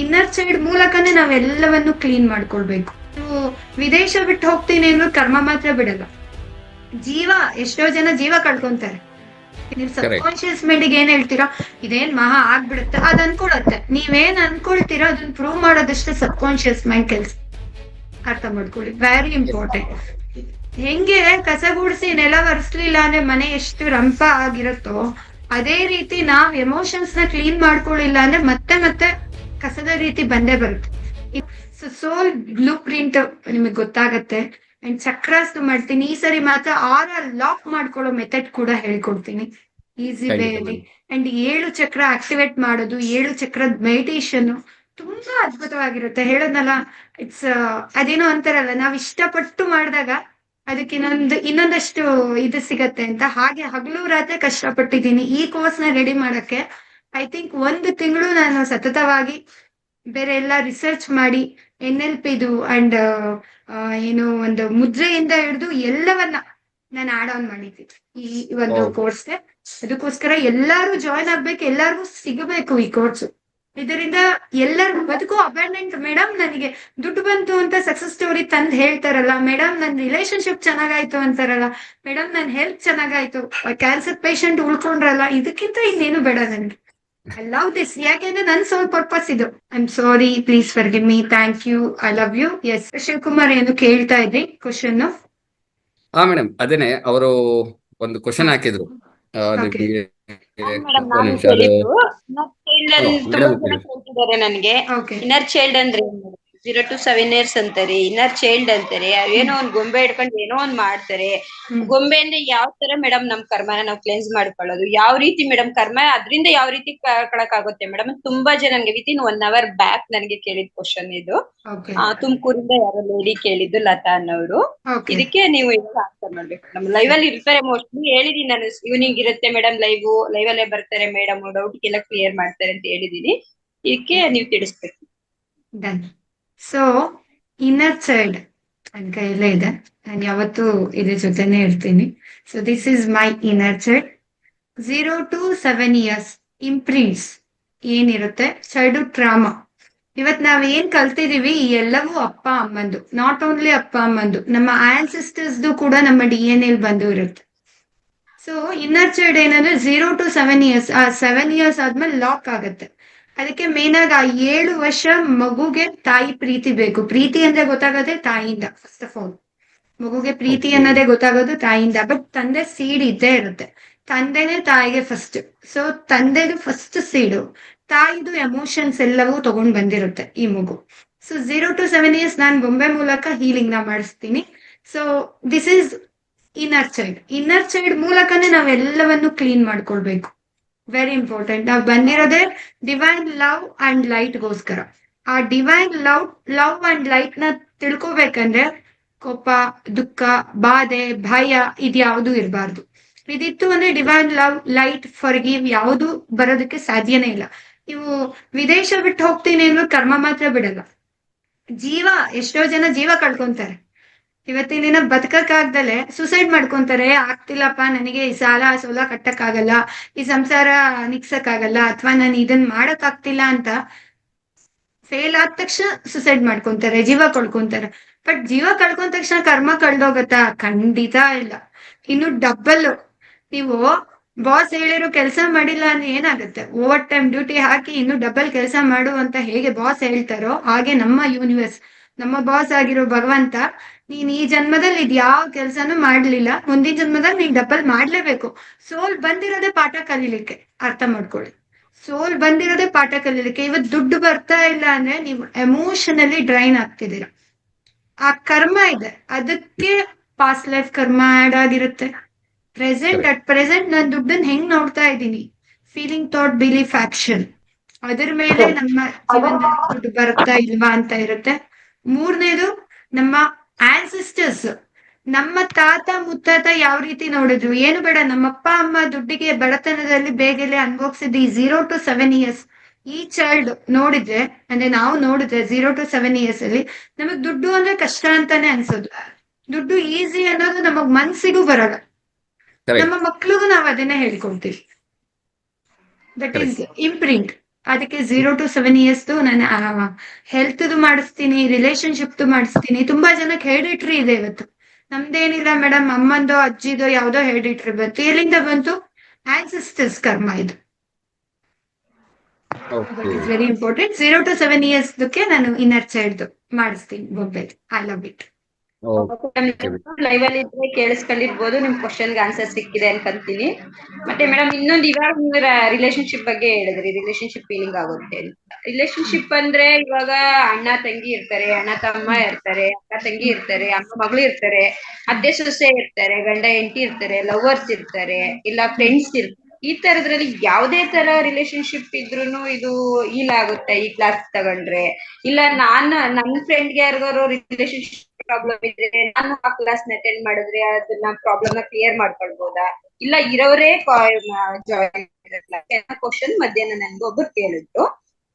Inner child ಮೂಲಕನೇ ನಾವೆಲ್ಲವನ್ನು clean ಮಾಡ್ಕೊಳ್ಬೇಕು. ನೀವು ವಿದೇಶ ಬಿಟ್ಟು ಹೋಗ್ತೀನಿ ಅಂದ್ರೆ ಕರ್ಮ ಮಾತ್ರ ಬಿಡಲ್ಲ. ಜೀವ, ಎಷ್ಟೋ ಜನ ಜೀವ ಕಳ್ಕೊಂತಾರೆ. ನೀವು ಸಬ್ ಕರೆಕ್ಟ್. ಕಾನ್ಶಿಯಸ್ ಮೈಂಡಿಗೆ ಏನ್ ಹೇಳ್ತೀರಾ, ಇದೇನ್ ಮಹಾ ಆಗ್ಬಿಡುತ್ತೆ, ಅದ್ ಅನ್ಕೊಳತ್ತೆ. ನೀವೇನ್ ಅನ್ಕೊಳ್ತೀರಾ ಅದನ್ನ ಪ್ರೂವ್ ಮಾಡೋದಷ್ಟೇ ಸಬ್ ಕಾನ್ಶಿಯಸ್ ಮೈಂಡ್ ಕೆಲ್ಸ. ಅರ್ಥ ಮಾಡ್ಕೊಳ್ಳಿ, ವೆರಿ ಇಂಪಾರ್ಟೆಂಟ್. ಹೆಂಗೆ ಕಸ ಗುಡಿಸಿ ನೆಲ ಒರೆಸ್ಲಿಲ್ಲ ಅಂದ್ರೆ ಮನೆ ಎಷ್ಟು ರಂಪ ಆಗಿರುತ್ತೋ, ಅದೇ ರೀತಿ ನಾವ್ ಎಮೋಷನ್ಸ್ ನ ಕ್ಲೀನ್ ಮಾಡ್ಕೊಳ್ಳಿಲ್ಲ ಅಂದ್ರೆ ಮತ್ತೆ ಮತ್ತೆ ಕಸದ ರೀತಿ ಬಂದೇ ಬರುತ್ತೆ. ಸೋಲ್ ಬ್ಲೂ ಪ್ರಿಂಟ್ ನಿಮಗೆ ಗೊತ್ತಾಗತ್ತೆ. ಅಂಡ್ ಚಕ್ರಾಸ್ ಮಾಡ್ತೀನಿ ಈ ಸರಿ ಮಾತ್ರ ಲಾಕ್ ಮಾಡ್ಕೊಳ್ಳೋ ಮೆಥಡ್ ಕೂಡ ಹೇಳ್ಕೊಡ್ತೀನಿ ಈಸಿ ವೇ ಖಂಡಿತ ಅಲ್ಲಿ. ಮೇಡಮ್. ಅಂಡ್ 7 ಚಕ್ರ ಆಕ್ಟಿವೇಟ್ ಮಾಡೋದು, 7 ಚಕ್ರದ ಮೆಡಿಟೇಷನ್ ತುಂಬಾ ಅದ್ಭುತವಾಗಿರುತ್ತೆ. ಹೇಳೋದ್ನಲ್ಲ, ಇಟ್ಸ್ ಅದೇನೋ ಅಂತಾರಲ್ಲ, ನಾವ್ ಇಷ್ಟಪಟ್ಟು ಮಾಡಿದಾಗ ಅದಕ್ಕೆ ಇನ್ನೊಂದಷ್ಟು ಇದು ಸಿಗತ್ತೆ ಅಂತ. ಹಾಗೆ ಹಗಲು ರಾತ್ರಿ ಕಷ್ಟಪಟ್ಟಿದ್ದೀನಿ ಈ ಕೋರ್ಸ್ ನ ರೆಡಿ ಮಾಡಕ್ಕೆ. ಐ ಥಿಂಕ್ 1 ತಿಂಗಳು ನಾನು ಸತತವಾಗಿ ಬೇರೆ ಎಲ್ಲ ರಿಸರ್ಚ್ ಮಾಡಿ NLP ಅಂಡ್ ಏನು ಒಂದು ಮುದ್ರೆಯಿಂದ ಹಿಡಿದು ಎಲ್ಲವನ್ನ ನಾನು ಆಡ್ ಆನ್ ಮಾಡಿದ್ದೀನಿ ಈ ಒಂದು ಓ, ಕೋರ್ಸ್ಗೆ. ಅದಕ್ಕೋಸ್ಕರ ಎಲ್ಲಾರು ಜಾಯ್ನ್ ಆಗ್ಬೇಕು, ಎಲ್ಲಾರ್ಗು ಸಿಗಬೇಕು ಈ ಕೋರ್ಸ್. ಇದರಿಂದ ಎಲ್ಲರ ಬದುಕು ಅಬ್ಯಾಂಡೆಂಟ್. ಮೇಡಮ್ ನನಗೆ ದುಡ್ಡು ಬಂತು ಅಂತ ಸಕ್ಸಸ್ ಸ್ಟೋರಿ ತಂದ್ ಹೇಳ್ತಾರಲ್ಲ, ಮೇಡಮ್ ನನ್ ರಿಲೇಶನ್ಶಿಪ್ ಚೆನ್ನಾಗಾಯ್ತು ಅಂತಾರಲ್ಲ, ಮೇಡಮ್ ನನ್ ಹೆಲ್ತ್ ಚೆನ್ನಾಗಾಯ್ತು, ಕ್ಯಾನ್ಸರ್ ಪೇಷಂಟ್ ಉಳ್ಕೊಂಡ್ರಲ್ಲ, ಇದಕ್ಕಿಂತ ಇನ್ನೇನು ಬೇಡ ನನ್ಗೆ. I love this. ಯಾಕೆಂದ್ರೆ ನನ್ ಸೋಲ್ ಪರ್ಪಸ್ ಇದು. I am sorry, please forgive me, thank you, I love you. Yes Shivakumar ಏನು ಕೇಳ್ತಾ ಇದ್ರಿ ಕ್ವಶನ್? ಹಾ ಮೇಡಮ್, ಅದೇನೆ ಅವರು ಒಂದು ಕ್ವಶನ್ ಹಾಕಿದ್ರು. ಓಕೆ. ನಿಮ್ಗೆ ಮೇಡಮ್ ಒಂದ್ ನಾನು ನಿಮಿಷ ಅದು. ಕೇಳಿದ್ದು ಇನ್ನರ್ ಚೈಲ್ಡ್ ಹಲೋ ತುಂಬಾ ಮೇಡಮ್ ಜನ ಹೇಳಿ. ಕೇಳ್ತಿದ್ದಾರೆ ನನಗೆ. ಓಕೆ. ಇನ್ನರ್ ಚೈಲ್ಡ್ ಅಂದ್ರೆ 0 to 7 years ಅಂತಾರೆ, ಇನ್ನರ್ ಚೈಲ್ಡ್ ಅಂತಾರೆ. ಏನೋ ಒಂದ್ ಗೊಂಬೆ ಹಿಡ್ಕೊಂಡು ಏನೋ ಒಂದ್ ಮಾಡ್ತಾರೆ. ಹ್ಮ್. ಗೊಂಬೆ ಅಂದ್ರೆ ಯಾವ ತರ ಮೇಡಮ್ ನಮ್ ಕರ್ಮನ ನಾವು ಕ್ಲೆನ್ಸ್ ಮಾಡ್ಕೊಳ್ಳೋದು, ಯಾವ ರೀತಿ ಮೇಡಮ್ ಕರ್ಮ ಅದ್ರಿಂದ ಯಾವ ರೀತಿ ಕಳ್ಕೊಳಕ್ ಆಗುತ್ತೆ ಮೇಡಮ್? ತುಂಬಾ ಜನ ನನಗೆ ವಿತಿನ್ 1 hour ಬ್ಯಾಕ್ ನನಗೆ ಕೇಳಿದ ಕ್ವಶನ್ ಇದು. ಓಕೆ. ತುಮಕೂರಿಂದ ಯಾರೋ ಲೇಡಿ ಕೇಳಿದ್ದು, ಲತಾ ಅನ್ನೋರು. ಓಕೆ. ಇದಕ್ಕೆ ನೀವು ಇವಾಗ ಆನ್ಸರ್ ಮಾಡ್ಬೇಕು. ನಮ್ ಲೈವ್ ಅಲ್ಲಿ ಇರ್ತಾರೆ, ಮೋಸ್ಟ್ಲಿ ಹೇಳಿದೀನಿ ನಾನು. ಈವ್ನಿಂಗ್ ಇರುತ್ತೆ ಮೇಡಮ್ ಲೈವ್ ಅಲ್ಲೇ ಬರ್ತಾರೆ ಮೇಡಮ್, ಡೌಟ್ ಎಲ್ಲ ಕ್ಲಿಯರ್ ಮಾಡ್ತಾರೆ ಅಂತ ಹೇಳಿದೀನಿ. ಇದಕ್ಕೆ ನೀವು ತಿಳಿಸ್ಬೇಕು. ಡನ್. ಸೊ ಇನ್ನರ್ ಚೈಲ್ಡ್ ನನ್ನ ಕೈಯಲ್ಲೇ ಇದೆ, ನಾನು ಯಾವತ್ತೂ ಇದ್ರ ಜೊತೆನೆ ಇರ್ತೀನಿ. So this is my inner child. 0 to 7 years imprints ಏನಿರುತ್ತೆ, ಚೈಲ್ಡ್ಹುಡ್ ಟ್ರಾಮಾ. ಇವತ್ ನಾವ್ ಏನ್ ಕಲ್ತಿದೀವಿ ಈ ಎಲ್ಲವೂ ಅಪ್ಪ ಅಮ್ಮಂದು. ನಾಟ್ ಓನ್ಲಿ ಅಪ್ಪ ಅಮ್ಮಂದು, ನಮ್ಮ ಆನ್ಸಿಸ್ಟರ್ಸ್ ಕೂಡ ನಮ್ಮ DNA ಬಂದು ಇರುತ್ತೆ. ಸೊ ಇನ್ನರ್ ಚೈಲ್ಡ್ ಏನಂದ್ರೆ 0 to 7 years, ಆ 7 years ಆದ್ಮೇಲೆ ಲಾಕ್ ಆಗತ್ತೆ. ಅದಕ್ಕೆ ಮೇನ್ ಆಗಿ ಆ 7 ವರ್ಷ ಮಗುಗೆ ತಾಯಿ ಪ್ರೀತಿ ಬೇಕು. ಪ್ರೀತಿ ಅಂದ್ರೆ ಗೊತ್ತಾಗತ್ತೆ ತಾಯಿಯಿಂದ. ಫಸ್ಟ್ ಆಫ್ ಆಲ್ ಮಗುಗೆ ಪ್ರೀತಿ ಓಕೆ. ಅನ್ನೋದೇ ಗೊತ್ತಾಗೋದು ತಾಯಿಯಿಂದ. ಬಟ್ ತಂದೆ ಸೀಡ್ ಇದ್ದೇ ಇರುತ್ತೆ. ತಂದೆನೇ ತಾಯಿಗೆ ಫಸ್ಟ್. ಸೊ ತಂದೆದು ಫಸ್ಟ್ ಸೀಡು, ತಾಯಿದು ಎಮೋಷನ್ಸ್ ಎಲ್ಲವೂ ತಗೊಂಡ್ ಬಂದಿರುತ್ತೆ ಈ ಮಗು. ಸೊ 0 to 7 years ನಾನು ಬೊಂಬೆ ಮೂಲಕ ಹೀಲಿಂಗ್ ನ ಮಾಡಿಸ್ತೀನಿ. So this is inner child. Inner child ಮೂಲಕನೇ ನಾವೆಲ್ಲವನ್ನು ಕ್ಲೀನ್ ಮಾಡ್ಕೊಳ್ಬೇಕು. Very important. ನಾವು ಬಂದಿರೋದೇ ಡಿವೈನ್ ಲವ್ ಅಂಡ್ ಲೈಟ್ ಗೋಸ್ಕರ. ಆ ಡಿವೈನ್ ಲವ್ ಅಂಡ್ ಲೈಟ್ ನ ತಿಳ್ಕೊಬೇಕಂದ್ರೆ ಕೋಪ, ದುಃಖ, ಬಾಧೆ, ಭಯ ಇದ್ಯಾವುದು ಇರಬಾರ್ದು. ಇದಿತ್ತು ಅಂದ್ರೆ ಡಿವೈನ್ ಲವ್, ಲೈಟ್, ಫರ್ಗಿವ್ ಯಾವುದು ಬರೋದಕ್ಕೆ ಸಾಧ್ಯನೇ ಇಲ್ಲ. ನೀವು ವಿದೇಶ ಬಿಟ್ಟು ಹೋಗ್ತೀನಿ ಅಂದ್ರೆ ಕರ್ಮ ಮಾತ್ರ ಬಿಡಲ್ಲ. ಜೀವ, ಎಷ್ಟೋ ಜನ ಜೀವ ಕಳ್ಕೊಂತಾರೆ. ಇವತ್ತಿನ ದಿನ ಬದುಕಕ್ಕಾಗ್ದಲೆ ಸುಸೈಡ್ ಮಾಡ್ಕೊಂತಾರೆ. ಆಗ್ತಿಲ್ಲಪ್ಪ ನನಗೆ, ಈ ಸಾಲ ಸೋಲ ಕಟ್ಟಕ್ಕಾಗಲ್ಲ, ಈ ಸಂಸಾರ ನಿಗ್ಸಕ್ಕಾಗಲ್ಲ, ಅಥವಾ ನಾನು ಇದನ್ ಮಾಡಕ್ ಆಗ್ತಿಲ್ಲ ಅಂತ ಫೇಲ್ ಆದ ತಕ್ಷಣ ಸುಸೈಡ್ ಮಾಡ್ಕೊಂತಾರೆ, ಜೀವ ಕಳ್ಕೊಂತಾರೆ. ಬಟ್ ಜೀವ ಕಳ್ಕೊಂಡ ತಕ್ಷಣ ಕರ್ಮ ಕಳ್ದೋಗತ್ತಾ? ಖಂಡಿತ ಇಲ್ಲ. ಇನ್ನು ಡಬ್ಬಲ್. ನೀವು ಬಾಸ್ ಹೇಳಿರೋ ಕೆಲಸ ಮಾಡಿಲ್ಲ ಅಂದ್ರೆ ಏನಾಗುತ್ತೆ? ಓವರ್ ಟೈಮ್ ಡ್ಯೂಟಿ ಹಾಕಿ ಇನ್ನು ಡಬಲ್ ಕೆಲಸ ಮಾಡು ಅಂತ ಹೇಗೆ ಬಾಸ್ ಹೇಳ್ತಾರೋ, ಹಾಗೆ ನಮ್ಮ ಯೂನಿವರ್ಸ್, ನಮ್ಮ ಬಾಸ್ ಆಗಿರೋ ಭಗವಂತ, ನೀನ್ ಈ ಜನ್ಮದಲ್ಲಿ ಇದ್ ಯಾವ ಕೆಲ್ಸಾನು ಮಾಡ್ಲಿಲ್ಲ, ಮುಂದಿನ ಜನ್ಮದಲ್ಲಿ ನೀನ್ ಡಬಲ್ ಮಾಡ್ಲೇಬೇಕು. ಸೋಲ್ ಬಂದಿರೋದೇ ಪಾಠ ಕಲೀಲಿಕ್ಕೆ. ಅರ್ಥ ಮಾಡ್ಕೊಳ್ಳಿ, ಸೋಲ್ ಬಂದಿರೋದೇ ಪಾಠ ಕಲೀಲಿಕ್ಕೆ. ಇವತ್ತು ದುಡ್ಡು ಬರ್ತಾ ಇಲ್ಲ ಅಂದ್ರೆ ನೀವು ಎಮೋಷನಲಿ ಡ್ರೈನ್ ಆಗ್ತಿದ್ದೀರಾ. ಆ ಕರ್ಮ ಇದೆ, ಅದಕ್ಕೆ ಪಾಸ್ಟ್ ಲೈಫ್ ಕರ್ಮ ಆಡ್ ಆಗಿರುತ್ತೆ. Present correct. ಅಟ್ ಪ್ರೆಸೆಂಟ್ ನಾನು ದುಡ್ಡನ್ನ ಹೆಂಗ್ ನೋಡ್ತಾ ಇದ್ದೀನಿ, ಫೀಲಿಂಗ್, ಥಾಟ್, ಬಿಲೀಫ್, ಆಕ್ಷನ್, ಅದ್ರ ಮೇಲೆ ನಮ್ಮ ಜೀವನದಲ್ಲಿ ದುಡ್ಡು ಬರುತ್ತಾ ಇಲ್ವಾ ಅಂತ ಇರುತ್ತೆ. ಮೂರನೇದು ನಮ್ಮ ಆನ್ಸಿಸ್ಟರ್ಸ್, ನಮ್ಮ ತಾತ ಮುತ್ತಾತ ಯಾವ ರೀತಿ ನೋಡಿದ್ರು, ಏನು ಬೇಡ, ನಮ್ಮ ಅಪ್ಪ ಅಮ್ಮ ದುಡ್ಡಿಗೆ ಬಡತನದಲ್ಲಿ ಬೇಗನೆ ಅನುಭವಿಸಿದ್ದು ಈ 0 to 7 years. ಈ ಚೈಲ್ಡ್ ನೋಡಿದ್ರೆ, ಅಂದ್ರೆ ನಾವು ನೋಡಿದ್ರೆ 0 to 7 years ಅಲ್ಲಿ ನಮಗ್ ದುಡ್ಡು ಅಂದ್ರೆ ಕಷ್ಟ ಅಂತಾನೆ ಅನ್ಸೋದು. ದುಡ್ಡು ಈಸಿ ಅನ್ನೋದು ನಮಗ್ ಮನ್ಸಿಗೂ ಬರಲ್ಲ. ನಮ್ಮ ಕರೆಕ್ಟ್. ಮಕ್ಳಿಗೂ ನಾವ್ ಅದನ್ನೇ ಹೇಳ್ಕೊಡ್ತೀವಿ. That is correct. ಇಂಪ್ರಿಂಟ್. ಅದಕ್ಕೆ 0 to 7 years ನಾನು ಹೆಲ್ತ್ ಮಾಡಿಸ್ತೀನಿ, ರಿಲೇಶನ್ಶಿಪ್ ಮಾಡಿಸ್ತೀನಿ. ತುಂಬಾ ಜನಕ್ಕೆ ಹೆರಿಡಿಟ್ರಿ ಇದೆ ಇವತ್ತು. ನಮ್ದೇನಿಲ್ಲ ಮೇಡಮ್, ಅಮ್ಮಂದೋ ಅಜ್ಜಿದೋ ಯಾವ್ದೋ ಹೆರಿಡಿಟ್ರಿ ಬಂತು. ಎಲ್ಲಿಂದ ಬಂತು? ಆನ್ಸಿಸ್ಟರ್ಸ್ ಕರ್ಮ ಇದು. Okay. Is very important. 0 to 7 years ನಾನು ಇನ್ನರ್ ಚೈಲ್ಡ್ ಮಾಡಿಸ್ತೀನಿ ಬೊಬ್ಬೆ. I love it. Okay. Live ಅಲ್ಲಿ ಇದ್ರೆ ಕೇಳಿಸ್ಕೊಂಡಿರ್ಬೋದು, ನಿಮ್ ಕ್ವಶನ್ಗೆ ಆನ್ಸರ್ ಸಿಕ್ಕಿದೆ ಅನ್ಕೊಂತೀನಿ. ಮತ್ತೆ ಮೇಡಮ್ ಇನ್ನೊಂದು, ಇವಾಗ ನೀವು ರಿಲೇಶನ್ಶಿಪ್ ಬಗ್ಗೆ ಹೇಳಿದ್ರಿ, ರಿಲೇಶನ್ಶಿಪ್ ಫೀಲಿಂಗ್ ಆಗುತ್ತೆ ಅಂತ. ರಿಲೇಶನ್ಶಿಪ್ ಅಂದ್ರೆ ಇವಾಗ ಅಣ್ಣ ತಂಗಿ ಇರ್ತಾರೆ, ಅಣ್ಣ ತಮ್ಮ ಇರ್ತಾರೆ, ಅಕ್ಕ ತಂಗಿ ಇರ್ತಾರೆ, ಅಮ್ಮ ಮಗಳು ಇರ್ತಾರೆ, ಅತ್ತೆ ಸೊಸೆ ಇರ್ತಾರೆ, ಗಂಡ ಹೆಂಡತಿ ಇರ್ತಾರೆ, ಲವರ್ಸ್ ಇರ್ತಾರೆ, ಇಲ್ಲ ಫ್ರೆಂಡ್ಸ್ ಇರ್ತಾರೆ. ಈ ತರದ್ರಲ್ಲಿ ಯಾವ್ದೇ ತರ ರಿಲೇಶನ್ಶಿಪ್ ಇದ್ರೂನು ಇದು ಹೀಲ್ ಆಗುತ್ತೆ ಈ ಕ್ಲಾಸ್ ತಗೊಂಡ್ರೆ? ಇಲ್ಲ ನನ್ ಫ್ರೆಂಡ್ಗೆ ಯಾರಿಗಾರು ರಿಲೇಶನ್ಶಿಪ್ ಪ್ರಾಬ್ಲಮ್ ಇದ್ರೆ ನಾನು ಆ ಕ್ಲಾಸ್ ಅಟೆಂಡ್ ಮಾಡಿದ್ರೆ ಅದನ್ನ ಪ್ರಾಬ್ಲಮ್ ನ ಕ್ಲಿಯರ್ ಮಾಡ್ಕೊಳ್ಬೋದಾ? ಇಲ್ಲ ಇರೋರೇ ಕ್ವಶನ್ ಮಧ್ಯಾಹ್ನ ನನ್ಗೆ ಒಬ್ರು ಕೇಳಿದ್ರು.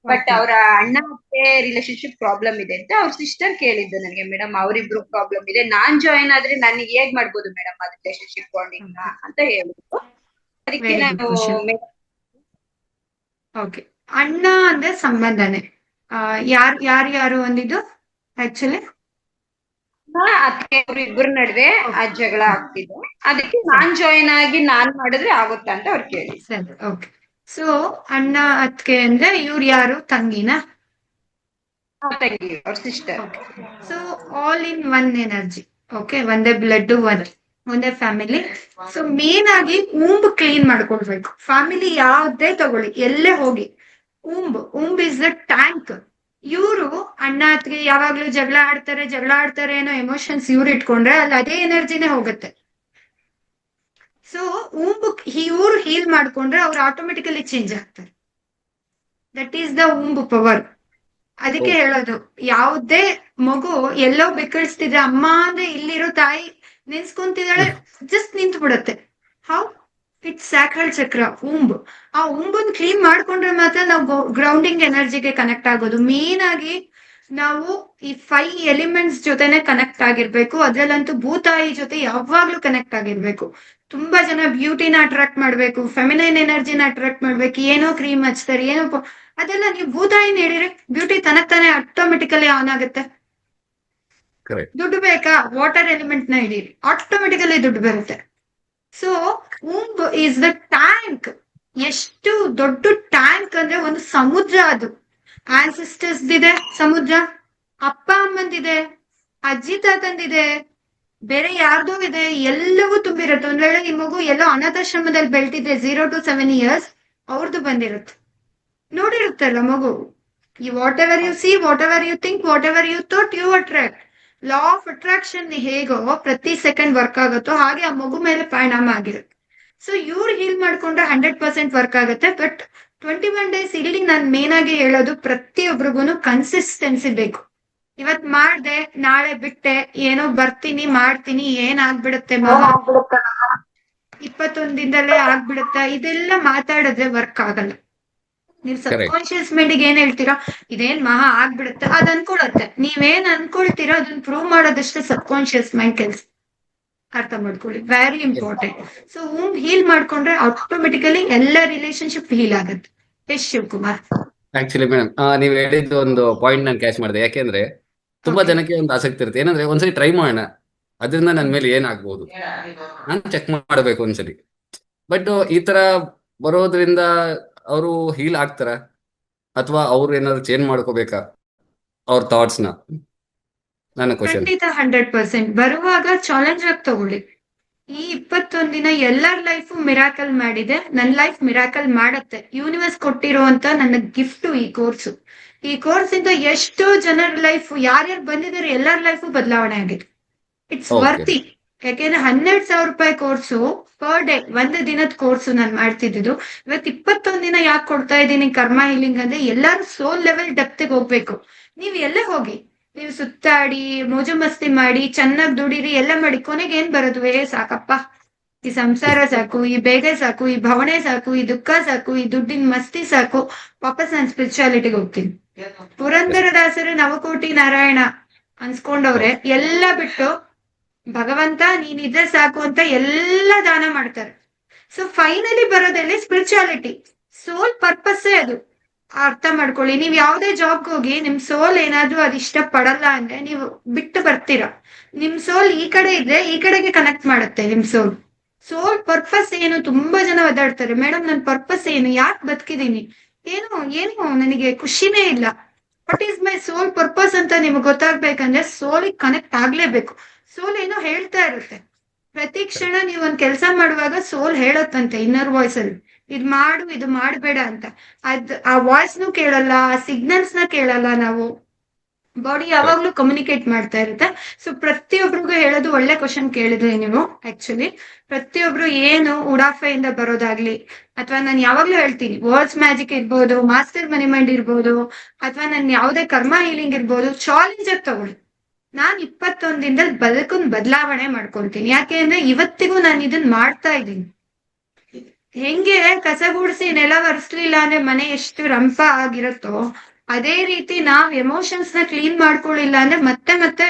ಬಟ್ ಅವ್ರ ಅಣ್ಣ ಅತ್ತೆ ರಿಲೇಶನ್ಶಿಪ್ ಪ್ರಾಬ್ಲಮ್ ಇದೆ ಅಂತ ಅವ್ರ ಸಿಸ್ಟರ್ ಕೇಳಿದ್ದು ನನಗೆ, ಮೇಡಮ್ ಅವ್ರಿಬ್ರು ಪ್ರಾಬ್ಲಮ್ ಇದೆ, ನಾನ್ ಜಾಯಿನ್ ಆದ್ರೆ ನನಗೆ ಹೇಗ್ ಮಾಡ್ಬೋದು ಮೇಡಮ್ ಆ ರಿಲೇಶನ್ಶಿಪ್ ಬಾಂಡಿಂಗ್ ಅಂತ ಹೇಳಿದ್ರು. ಅದಕ್ಕೆ ನಾನು ಓಕೆ, ಅಣ್ಣ ಅಂದ್ರೆ ಸಂಬಂಧನೇ. ಯಾರು ಅಂದಿದ್ದು ಆಕ್ಚುಲಿ ಅದಕ್ಕೆ ಅವ್ರ ಇಬ್ಬರ ನಡುವೆ ಆ ಜಗಳ ಆಗ್ತಿದೆ. ಅದಕ್ಕೆ ನಾನ್ ಜಾಯಿನ್ ಆಗಿ ನಾನ್ ಮಾಡಿದ್ರೆ ಆಗುತ್ತಾ ಅಂತ ಅವ್ರು ಕೇಳಿ. ಸರಿ, ಓಕೆ. ಸೊ ಅಣ್ಣ ಅತ್ತಿಗೆ ಅಂದ್ರೆ ಇವ್ರು ಯಾರು? ತಂಗಿನ? ತಂಗಿ, ಅವ್ರ sister. So all in one energy. Okay, ಒಂದೇ ಬ್ಲಡ್, ಒಂದೇ ಫ್ಯಾಮಿಲಿ. ಸೊ ಮೇನ್ ಆಗಿ ಊಂಬ್ ಕ್ಲೀನ್ ಮಾಡ್ಕೊಳ್ಬೇಕು. ಫ್ಯಾಮಿಲಿ ಯಾವ್ದೇ ತಗೊಳ್ಳಿ, ಎಲ್ಲೇ ಹೋಗಿ, ಊಂಬ್ ಇಸ್ ದ ಟ್ಯಾಂಕ್. ಇವರು ಅಣ್ಣ ಅತ್ತಿಗೆ ಯಾವಾಗ್ಲೂ ಜಗಳ ಆಡ್ತಾರೆ ಅನ್ನೋ ಎಮೋಷನ್ಸ್ ಇವ್ರು ಇಟ್ಕೊಂಡ್ರೆ ಅಲ್ಲಿ ಅದೇ ಎನರ್ಜಿನೇ ಹೋಗುತ್ತೆ. ಸೊ ಇವ್ರು ಹೀಲ್ ಮಾಡ್ಕೊಂಡ್ರೆ ಅವ್ರು ಆಟೋಮೆಟಿಕಲಿ ಚೇಂಜ್ ಆಗ್ತಾರೆ. That is the womb power. ಅದಕ್ಕೆ ಹೇಳೋದು, ಯಾವುದೇ ಮಗು ಎಲ್ಲೋ ಬೆಕ್ಕಳಿಸ್ತಿದ್ರೆ ಅಮ್ಮ ಅಂದ್ರೆ ಇಲ್ಲಿರೋ ತಾಯಿ ನೆನ್ಸ್ಕೊಂತಿದ್ದಾಳೆ, ಜಸ್ಟ್ ನಿಂತು ಬಿಡುತ್ತೆ. ಹೌ? ಇಟ್ಸ್ ಸ್ಯಾಕ್ರಲ್ ಚಕ್ರ, ಊಂಬ್. ಆ ಊಂಬನ್ ಕ್ಲೀನ್ ಮಾಡ್ಕೊಂಡ್ರೆ ಮಾತ್ರ ನಾವು ಗ್ರೌಂಡಿಂಗ್ ಎನರ್ಜಿಗೆ ಕನೆಕ್ಟ್ ಆಗೋದು. ಮೇನ್ ಆಗಿ ನಾವು ಈ 5 ಎಲಿಮೆಂಟ್ಸ್ ಜೊತೆನೆ ಕನೆಕ್ಟ್ ಆಗಿರ್ಬೇಕು. ಅದ್ರಲ್ಲಂತೂ ಭೂತಾಯಿ ಜೊತೆ ಯಾವಾಗ್ಲೂ ಕನೆಕ್ಟ್ ಆಗಿರ್ಬೇಕು. ತುಂಬಾ ಜನ ಬ್ಯೂಟಿನ ಅಟ್ರಾಕ್ಟ್ ಮಾಡ್ಬೇಕು, ಫೆಮಿನೈನ್ ಎನರ್ಜಿನ ಅಟ್ರಾಕ್ಟ್ ಮಾಡ್ಬೇಕು, ಏನೋ ಕ್ರೀಮ್ ಹಚ್ತಾರೆ, ಅದೆಲ್ಲ ನೀವು ಭೂತಾಯಿ ಹೇಳಿದ್ರೆ ಬ್ಯೂಟಿ ತಾನೇ ಆಟೋಮೆಟಿಕಲಿ ಆನ್ ಆಗುತ್ತೆ. ದುಡ್ಡು ಬೇಕಾ? ವಾಟರ್ ಎಲಿಮೆಂಟ್ ನ ಹಿಡೀರಿ, ಆಟೋಮೆಟಿಕಲಿ ದುಡ್ಡು ಬರುತ್ತೆ. So womb is the tank. ಎಷ್ಟು ದೊಡ್ಡ ಟ್ಯಾಂಕ್ ಅಂದ್ರೆ ಒಂದು ಸಮುದ್ರ ಅದು. ಆನ್ಸಿಸ್ಟರ್ಸ್ ಇದೆ ಸಮುದ್ರ, ಅಪ್ಪ ಅಮ್ಮಂದಿದೆ, ಅಜ್ಜಿ ತಾತಂದಿದೆ, ಬೇರೆ ಯಾರ್ದೋ ಇದೆ, ಎಲ್ಲವೂ ತುಂಬಿರುತ್ತೆ. ಒಂದ್ ವೇಳೆ ಈ ಮಗು ಎಲ್ಲೋ ಅನಾಥಾಶ್ರಮದಲ್ಲಿ ಬೆಳ್ತಿದ್ರೆ 0 to 7 years, ಅವ್ರದ್ದು ಬಂದಿರುತ್ತೆ. ನೋಡಿರುತ್ತಲ್ಲ ಮಗು. ಈ whatever you see, whatever you think, whatever you thought, you attract. Law of attraction ಹೇಗೋ ಪ್ರತಿ ಸೆಕೆಂಡ್ ವರ್ಕ್ ಆಗುತ್ತೋ ಹಾಗೆ ಆ ಮಗು ಮೇಲೆ ಪರಿಣಾಮ ಆಗಿರುತ್ತೆ. ಸೊ ಇವ್ರು ಹೀಲ್ ಮಾಡ್ಕೊಂಡ್ರೆ 100% ವರ್ಕ್ ಆಗುತ್ತೆ. ಬಟ್ 21 days ಇಲ್ಲಿ ನಾನು ಮೇನ್ ಆಗಿ ಹೇಳೋದು, ಪ್ರತಿಯೊಬ್ಬರಿಗೂ ಕನ್ಸಿಸ್ಟೆನ್ಸಿ ಬೇಕು. ಇವತ್ ಮಾಡ್ದೆ, ನಾಳೆ ಬಿಟ್ಟೆ, ಏನೋ ಬರ್ತೀನಿ ಮಾಡ್ತೀನಿ, ಏನಾಗ್ಬಿಡುತ್ತೆ 21 ದಿನದಲ್ಲೇ ಆಗ್ಬಿಡುತ್ತಾ, ಇದೆಲ್ಲ ಮಾತಾಡಿದ್ರೆ ವರ್ಕ್ ಆಗಲ್ಲ. ನೀವು ಸಬ್ಕಾನ್ಶಿಯಸ್ ಮೈಂಡಿಗೆ ಏನ್ ಹೇಳ್ತೀರಾ, ಇದೇನ್ ಮಹಾ ಆಗ್ಬಿಡುತ್ತೆ, ಅದ್ ಅನ್ಕೊಳತ್ತೆ. ನೀವೇನ್ ಅನ್ಕೊಳ್ತೀರಾ ಅದನ್ನ ಪ್ರೂವ್ ಮಾಡೋದಷ್ಟೇ ಸಬ್ಕಾನ್ಶಿಯಸ್ ಮೈಂಡ್ ಕೆಲ್ಸ. ಅರ್ಥ ಮಾಡ್ಕೊಳ್ಳಿ, ವೆರಿ ಇಂಪಾರ್ಟೆಂಟ್. ಸೊ ಹೀಲ್ ಮಾಡ್ಕೊಂಡ್ರೆ ಆಟೋಮೆಟಿಕಲಿ ಎಲ್ಲ ರಿಲೇಶನ್ಶಿಪ್ ಹೀಲ್ ಆಗುತ್ತೆ. ಎಸ್ ಶಿವಕುಮಾರ್. ಆಕ್ಚುಲಿ ಮೇಡಮ್, ನೀವ್ ಹೇಳಿದ್ದು ಒಂದು ಪಾಯಿಂಟ್ ನಾನು ಕ್ಯಾಚ್ ಮಾಡಿದೆ. ಯಾಕೆಂದ್ರೆ ತುಂಬಾ ಜನಕ್ಕೆ ಒಂದು ಆಸಕ್ತಿ ಇರುತ್ತೆ, ಏನಂದ್ರೆ ಒಂದ್ಸರಿ ಟ್ರೈ ಮಾಡೋಣ, ಅದರಿಂದ ನನ್ನ ಮೇಲೆ ಏನಾಗ್ಬೋದು ನಾನು ಚೆಕ್ ಮಾಡಬೇಕು ಒಂದ್ಸರಿ. ಬಟ್ ಈ ತರ ಬರೋದ್ರಿಂದ ಅವರು ಹೀಲ್ ಆಗ್ತಾರ ಅಥವಾ ಅವ್ರು ಏನಾದ್ರು ಚೇಂಜ್ ಮಾಡ್ಕೋಬೇಕಾ ಅವ್ರ ಥಾಟ್ಸ್ ನ? ನನ್ನ ಕ್ವಶನ್. ಖಂಡಿತ 100% ಬರುವಾಗ ಚಾಲೆಂಜ್ ಆಗಿ ತಗೊಳ್ಳಿ. ಈ 21 ದಿನ ಎಲ್ಲರ ಲೈಫ್ ಮಿರಾಕಲ್ ಮಾಡಿದೆ, ನನ್ನ ಲೈಫ್ ಮಿರಾಕಲ್ ಮಾಡತ್ತೆ. ಯೂನಿವರ್ಸ್ ಕೊಟ್ಟಿರುವಂತ ನನ್ನ ಗಿಫ್ಟ್ ಈ ಕೋರ್ಸ್ ಇಂದ ಎಷ್ಟೋ ಜನರ ಲೈಫ್, ಯಾರ್ಯಾರು ಬಂದಿದ್ದಾರೆ ಎಲ್ಲರ ಲೈಫು ಬದಲಾವಣೆ ಆಗಿದೆ. ಇಟ್ಸ್ ವರ್ತಿ. ಯಾಕೆಂದ್ರೆ 12,000 ರೂಪಾಯಿ ಕೋರ್ಸು ಪರ್ ಡೇ, ಒಂದು ದಿನದ ಕೋರ್ಸು ನಾನು ಮಾಡ್ತಿದ್ದು. ಇವತ್ತು 21 ದಿನ ಯಾಕೆ ಕೊಡ್ತಾ ಇದ್ದೀನಿ ಕರ್ಮ ಹೀಲಿಂಗ್ ಅಂದ್ರೆ, ಎಲ್ಲಾರು ಸೋಲ್ ಲೆವೆಲ್ ಡೆಪ್ತಿಗೆ ಹೋಗ್ಬೇಕು. ನೀವ್ ಎಲ್ಲೇ ಹೋಗಿ, ನೀವು ಸುತ್ತಾಡಿ ಮೋಜು ಮಸ್ತಿ ಮಾಡಿ ಚೆನ್ನಾಗಿ ದುಡೀರಿ, ಎಲ್ಲ ಮಾಡಿ, ಕೊನೆಗೆ ಏನ್ ಬರೋದು? ಸಾಕಪ್ಪ, ಈ ಸಂಸಾರ ಸಾಕು, ಈ ಬೇಗ ಸಾಕು, ಈ ಭವಣೆ ಸಾಕು, ಈ ದುಃಖ ಸಾಕು, ಈ ದುಡ್ಡಿನ ಮಸ್ತಿ ಸಾಕು, ವಾಪಸ್ ನಾನು ಸ್ಪಿರಿಚುಯಾಲಿಟಿಗೆ ಹೋಗ್ತೀನಿ. ಪುರಂದರದಾಸರು ನವಕೋಟಿ ನಾರಾಯಣ ಅನ್ಸ್ಕೊಂಡವ್ರೆ ಎಲ್ಲ ಬಿಟ್ಟು ಭಗವಂತ ನೀನಿದ್ರೆ ಸಾಕು ಅಂತ ಎಲ್ಲ ದಾನ ಮಾಡ್ತಾರೆ. ಸೊ ಫೈನಲಿ ಬರೋದಲ್ಲಿ ಸ್ಪಿರಿಚುಯಾಲಿಟಿ, ಸೋಲ್ ಪರ್ಪಸ್ಸೇ ಅದು. ಅರ್ಥ ಮಾಡ್ಕೊಳ್ಳಿ. ನೀವ್ ಯಾವ್ದೇ ಜಾಬ್ಗೆ ಹೋಗಿ ನಿಮ್ ಸೋಲ್ ಏನಾದ್ರೂ ಅದ್ ಇಷ್ಟ ಪಡಲ್ಲ ಅಂದ್ರೆ ನೀವು ಬಿಟ್ಟು ಬರ್ತೀರಾ. ನಿಮ್ ಸೋಲ್ ಈ ಕಡೆ ಇದ್ರೆ ಈ ಕಡೆಗೆ ಕನೆಕ್ಟ್ ಮಾಡುತ್ತೆ ನಿಮ್ ಸೋಲ್ ಪರ್ಪಸ್ ಏನು. ತುಂಬಾ ಜನ ಒದ್ದಾಡ್ತಾರೆ, ಮೇಡಮ್ ನನ್ ಪರ್ಪಸ್ ಏನು, ಯಾಕೆ ಬದುಕಿದೀನಿ, ಏನು ಏನು ನನಗೆ ಖುಷಿನೇ ಇಲ್ಲ. What is my soul purpose ಅಂತ ನಿಮ್ಗೆ ಗೊತ್ತಾಗ್ಬೇಕಂದ್ರೆ ಸೋಲಿಗೆ ಕನೆಕ್ಟ್ ಆಗ್ಲೇಬೇಕು. ಸೋಲ್ ಏನೋ ಹೇಳ್ತಾ ಇರುತ್ತೆ ಪ್ರತಿ ಕ್ಷಣ. ನೀವು ಒಂದ್ ಕೆಲಸ ಮಾಡುವಾಗ ಸೋಲ್ ಹೇಳತ್ತಂತೆ ಇನ್ನರ್ ವಾಯ್ಸ್ ಅಲ್ಲಿ, ಇದ್ ಮಾಡು ಇದು ಮಾಡ್ಬೇಡ ಅಂತ. ಆ ವಾಯ್ಸ್ ನು ಕೇಳಲ್ಲ, ಆ ಸಿಗ್ನಲ್ಸ್ ನ ಕೇಳಲ್ಲ ನಾವು. ಬಾಡಿ ಯಾವಾಗ್ಲೂ ಕಮ್ಯುನಿಕೇಟ್ ಮಾಡ್ತಾ ಇರುತ್ತೆ. ಸೊ ಪ್ರತಿಯೊಬ್ರಿಗೂ ಹೇಳೋದು, ಒಳ್ಳೆ ಕ್ವಶನ್ ಕೇಳಿದ್ರಿ ನೀವು. ಆಕ್ಚುಲಿ ಪ್ರತಿಯೊಬ್ರು ಏನು ಉಡಾಫೆಯಿಂದ ಬರೋದಾಗ್ಲಿ, ಅಥವಾ ನಾನು ಯಾವಾಗ್ಲೂ ಹೇಳ್ತೀನಿ ವರ್ಡ್ಸ್ ಮ್ಯಾಜಿಕ್ ಇರ್ಬೋದು, ಮಾಸ್ಟರ್ ಮನಿ ಮೈಂಡ್ ಇರ್ಬೋದು, ಅಥವಾ ನನ್ ಯಾವ್ದೇ ಕರ್ಮ ಹೀಲಿಂಗ್ ಇರ್ಬೋದು, ಚಾಲೆಂಜ್ ಆಗಿ ತಗೊಳ್ಳಿ. ನಾನ್ 21 ದಿನದಲ್ಲಿ ಬದುಕನ್ ಬದಲಾವಣೆ ಮಾಡ್ಕೊಳ್ತೀನಿ. ಯಾಕೆ ಅಂದ್ರೆ ಇವತ್ತಿಗೂ ನಾನು ಇದನ್ನ ಮಾಡ್ತಾ ಇದ್ದೀನಿ. ಹೆಂಗೆ ಕಸ ಗುಡಿಸಿ ನೆಲ ಒರೆಸ್ಲಿಲ್ಲ ಅಂದ್ರೆ ಮನೆ ಎಷ್ಟು ರಂಪ ಆಗಿರುತ್ತೋ, ಅದೇ ರೀತಿ ನಾವ್ ಎಮೋಷನ್ಸ್ ನ ಕ್ಲೀನ್ ಮಾಡ್ಕೊಳ್ಳಿಲ್ಲ ಅಂದ್ರೆ ಮತ್ತೆ ಮತ್ತೆ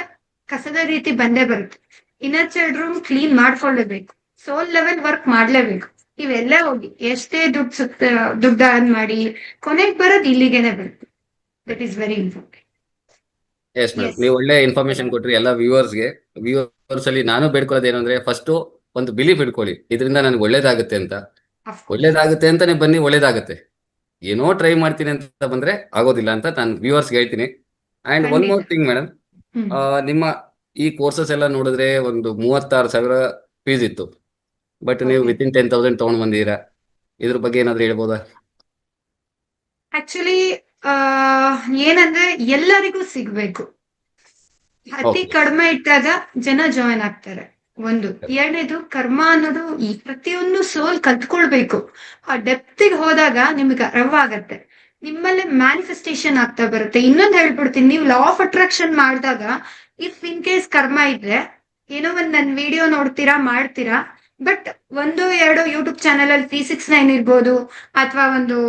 ಕಸದ ರೀತಿ ಬಂದೇ ಬರುತ್ತೆ. ಇನ್ನರ್ ಚೈಲ್ಡ್ ರೂಮ್ ಕ್ಲೀನ್ ಮಾಡ್ಕೊಳ್ಳೇಬೇಕು, ಸೋಲ್ ಲೆವೆಲ್ ವರ್ಕ್ ಮಾಡ್ಲೇಬೇಕು. ಇವೆಲ್ಲ ಹೋಗಿ ಎಷ್ಟೇ ದುಡ್ಡು ಅರ್ನ್ ಮಾಡಿ ಕೊನೆಗೆ ಬರೋದು ಇಲ್ಲಿಗೆನೆ ಬರುತ್ತೆ. That is very important. Yes madam, yes, ನೀವು ಒಳ್ಳೆ ಇನ್ಫಾರ್ಮೇಶನ್ ಕೊಟ್ರಿ ಎಲ್ಲ ವ್ಯೂವರ್ಸ್ ಅಲ್ಲಿ. ನಾನು ಬೇಡ್ಕೊಳ್ಳೋದು ಏನು ಅಂದ್ರೆ, ಫಸ್ಟ್ ಒಂದು ಬಿಲೀಫ್ ಇಟ್ಕೊಳ್ಳಿ, ಇದರಿಂದ ನನಗೆ ಒಳ್ಳೇದಾಗುತ್ತೆ ಅಂತ. ಒಳ್ಳೇದಾಗುತ್ತೆ ಅಂತಾನೆ ಬನ್ನಿ, ಒಳ್ಳೇದಾಗುತ್ತೆ. ಏನೋ ಟ್ರೈ ಮಾಡ್ತೀನಿ ಅಂತ ಬಂದ್ರೆ ಆಗೋದಿಲ್ಲ ಅಂತ ನಾನು ವ್ಯೂವರ್ಸ್ಗೆ ಹೇಳ್ತೀನಿ. And one more thing madam, ನಿಮ್ಮ ಈ ಕೋರ್ಸಸ್ ಎಲ್ಲ ನೋಡಿದ್ರೆ ಒಂದು 36,000 ಫೀಸ್ ಇತ್ತು, ಬಟ್ ನೀವು ವಿತಿನ್ 10,000 ತಗೊಂಡ್ ಬಂದಿದ್ದೀರಾ. ಇದ್ರ ಬಗ್ಗೆ ಏನಾದ್ರು ಹೇಳ್ಬೋದಾ? ಆಕ್ಚುಲಿ ಏನಂದ್ರೆ ಎಲ್ಲರಿಗೂ ಸಿಗ್ಬೇಕು. ಅತಿ ಕಡಿಮೆ ಇಟ್ಟಾಗ ಜನ ಜಾಯಿನ್ ಆಗ್ತಾರೆ. ಒಂದು. ಎರಡನೇದು, ಕರ್ಮ ಅನ್ನೋದು ಈ ಪ್ರತಿಯೊಂದು ಸೋಲ್ ಕಲ್ತ್ಕೊಳ್ಬೇಕು. ಆ ಡೆಪ್ತಿಗೆ ಹೋದಾಗ ನಿಮ್ಗೆ ಅರಿವಾಗತ್ತೆ, ನಿಮ್ಮಲ್ಲೇ ಮ್ಯಾನಿಫೆಸ್ಟೇಷನ್ ಆಗ್ತಾ ಬರುತ್ತೆ. ಇನ್ನೊಂದು ಹೇಳ್ಬಿಡ್ತೀನಿ, ನೀವು ಲಾ ಆಫ್ ಅಟ್ರಾಕ್ಷನ್ ಮಾಡಿದಾಗ ಇಫ್ ಇನ್ ಕೇಸ್ ಕರ್ಮ ಇದ್ರೆ, ಏನೋ ಒಂದ್ ನನ್ ವಿಡಿಯೋ ನೋಡ್ತೀರಾ ಮಾಡ್ತೀರಾ, ಬಟ್ 1-2 ಯೂಟ್ಯೂಬ್ ಚಾನೆಲ್ ಅಲ್ಲಿ 369 ಇರ್ಬೋದು, ಅಥವಾ ಒಂದು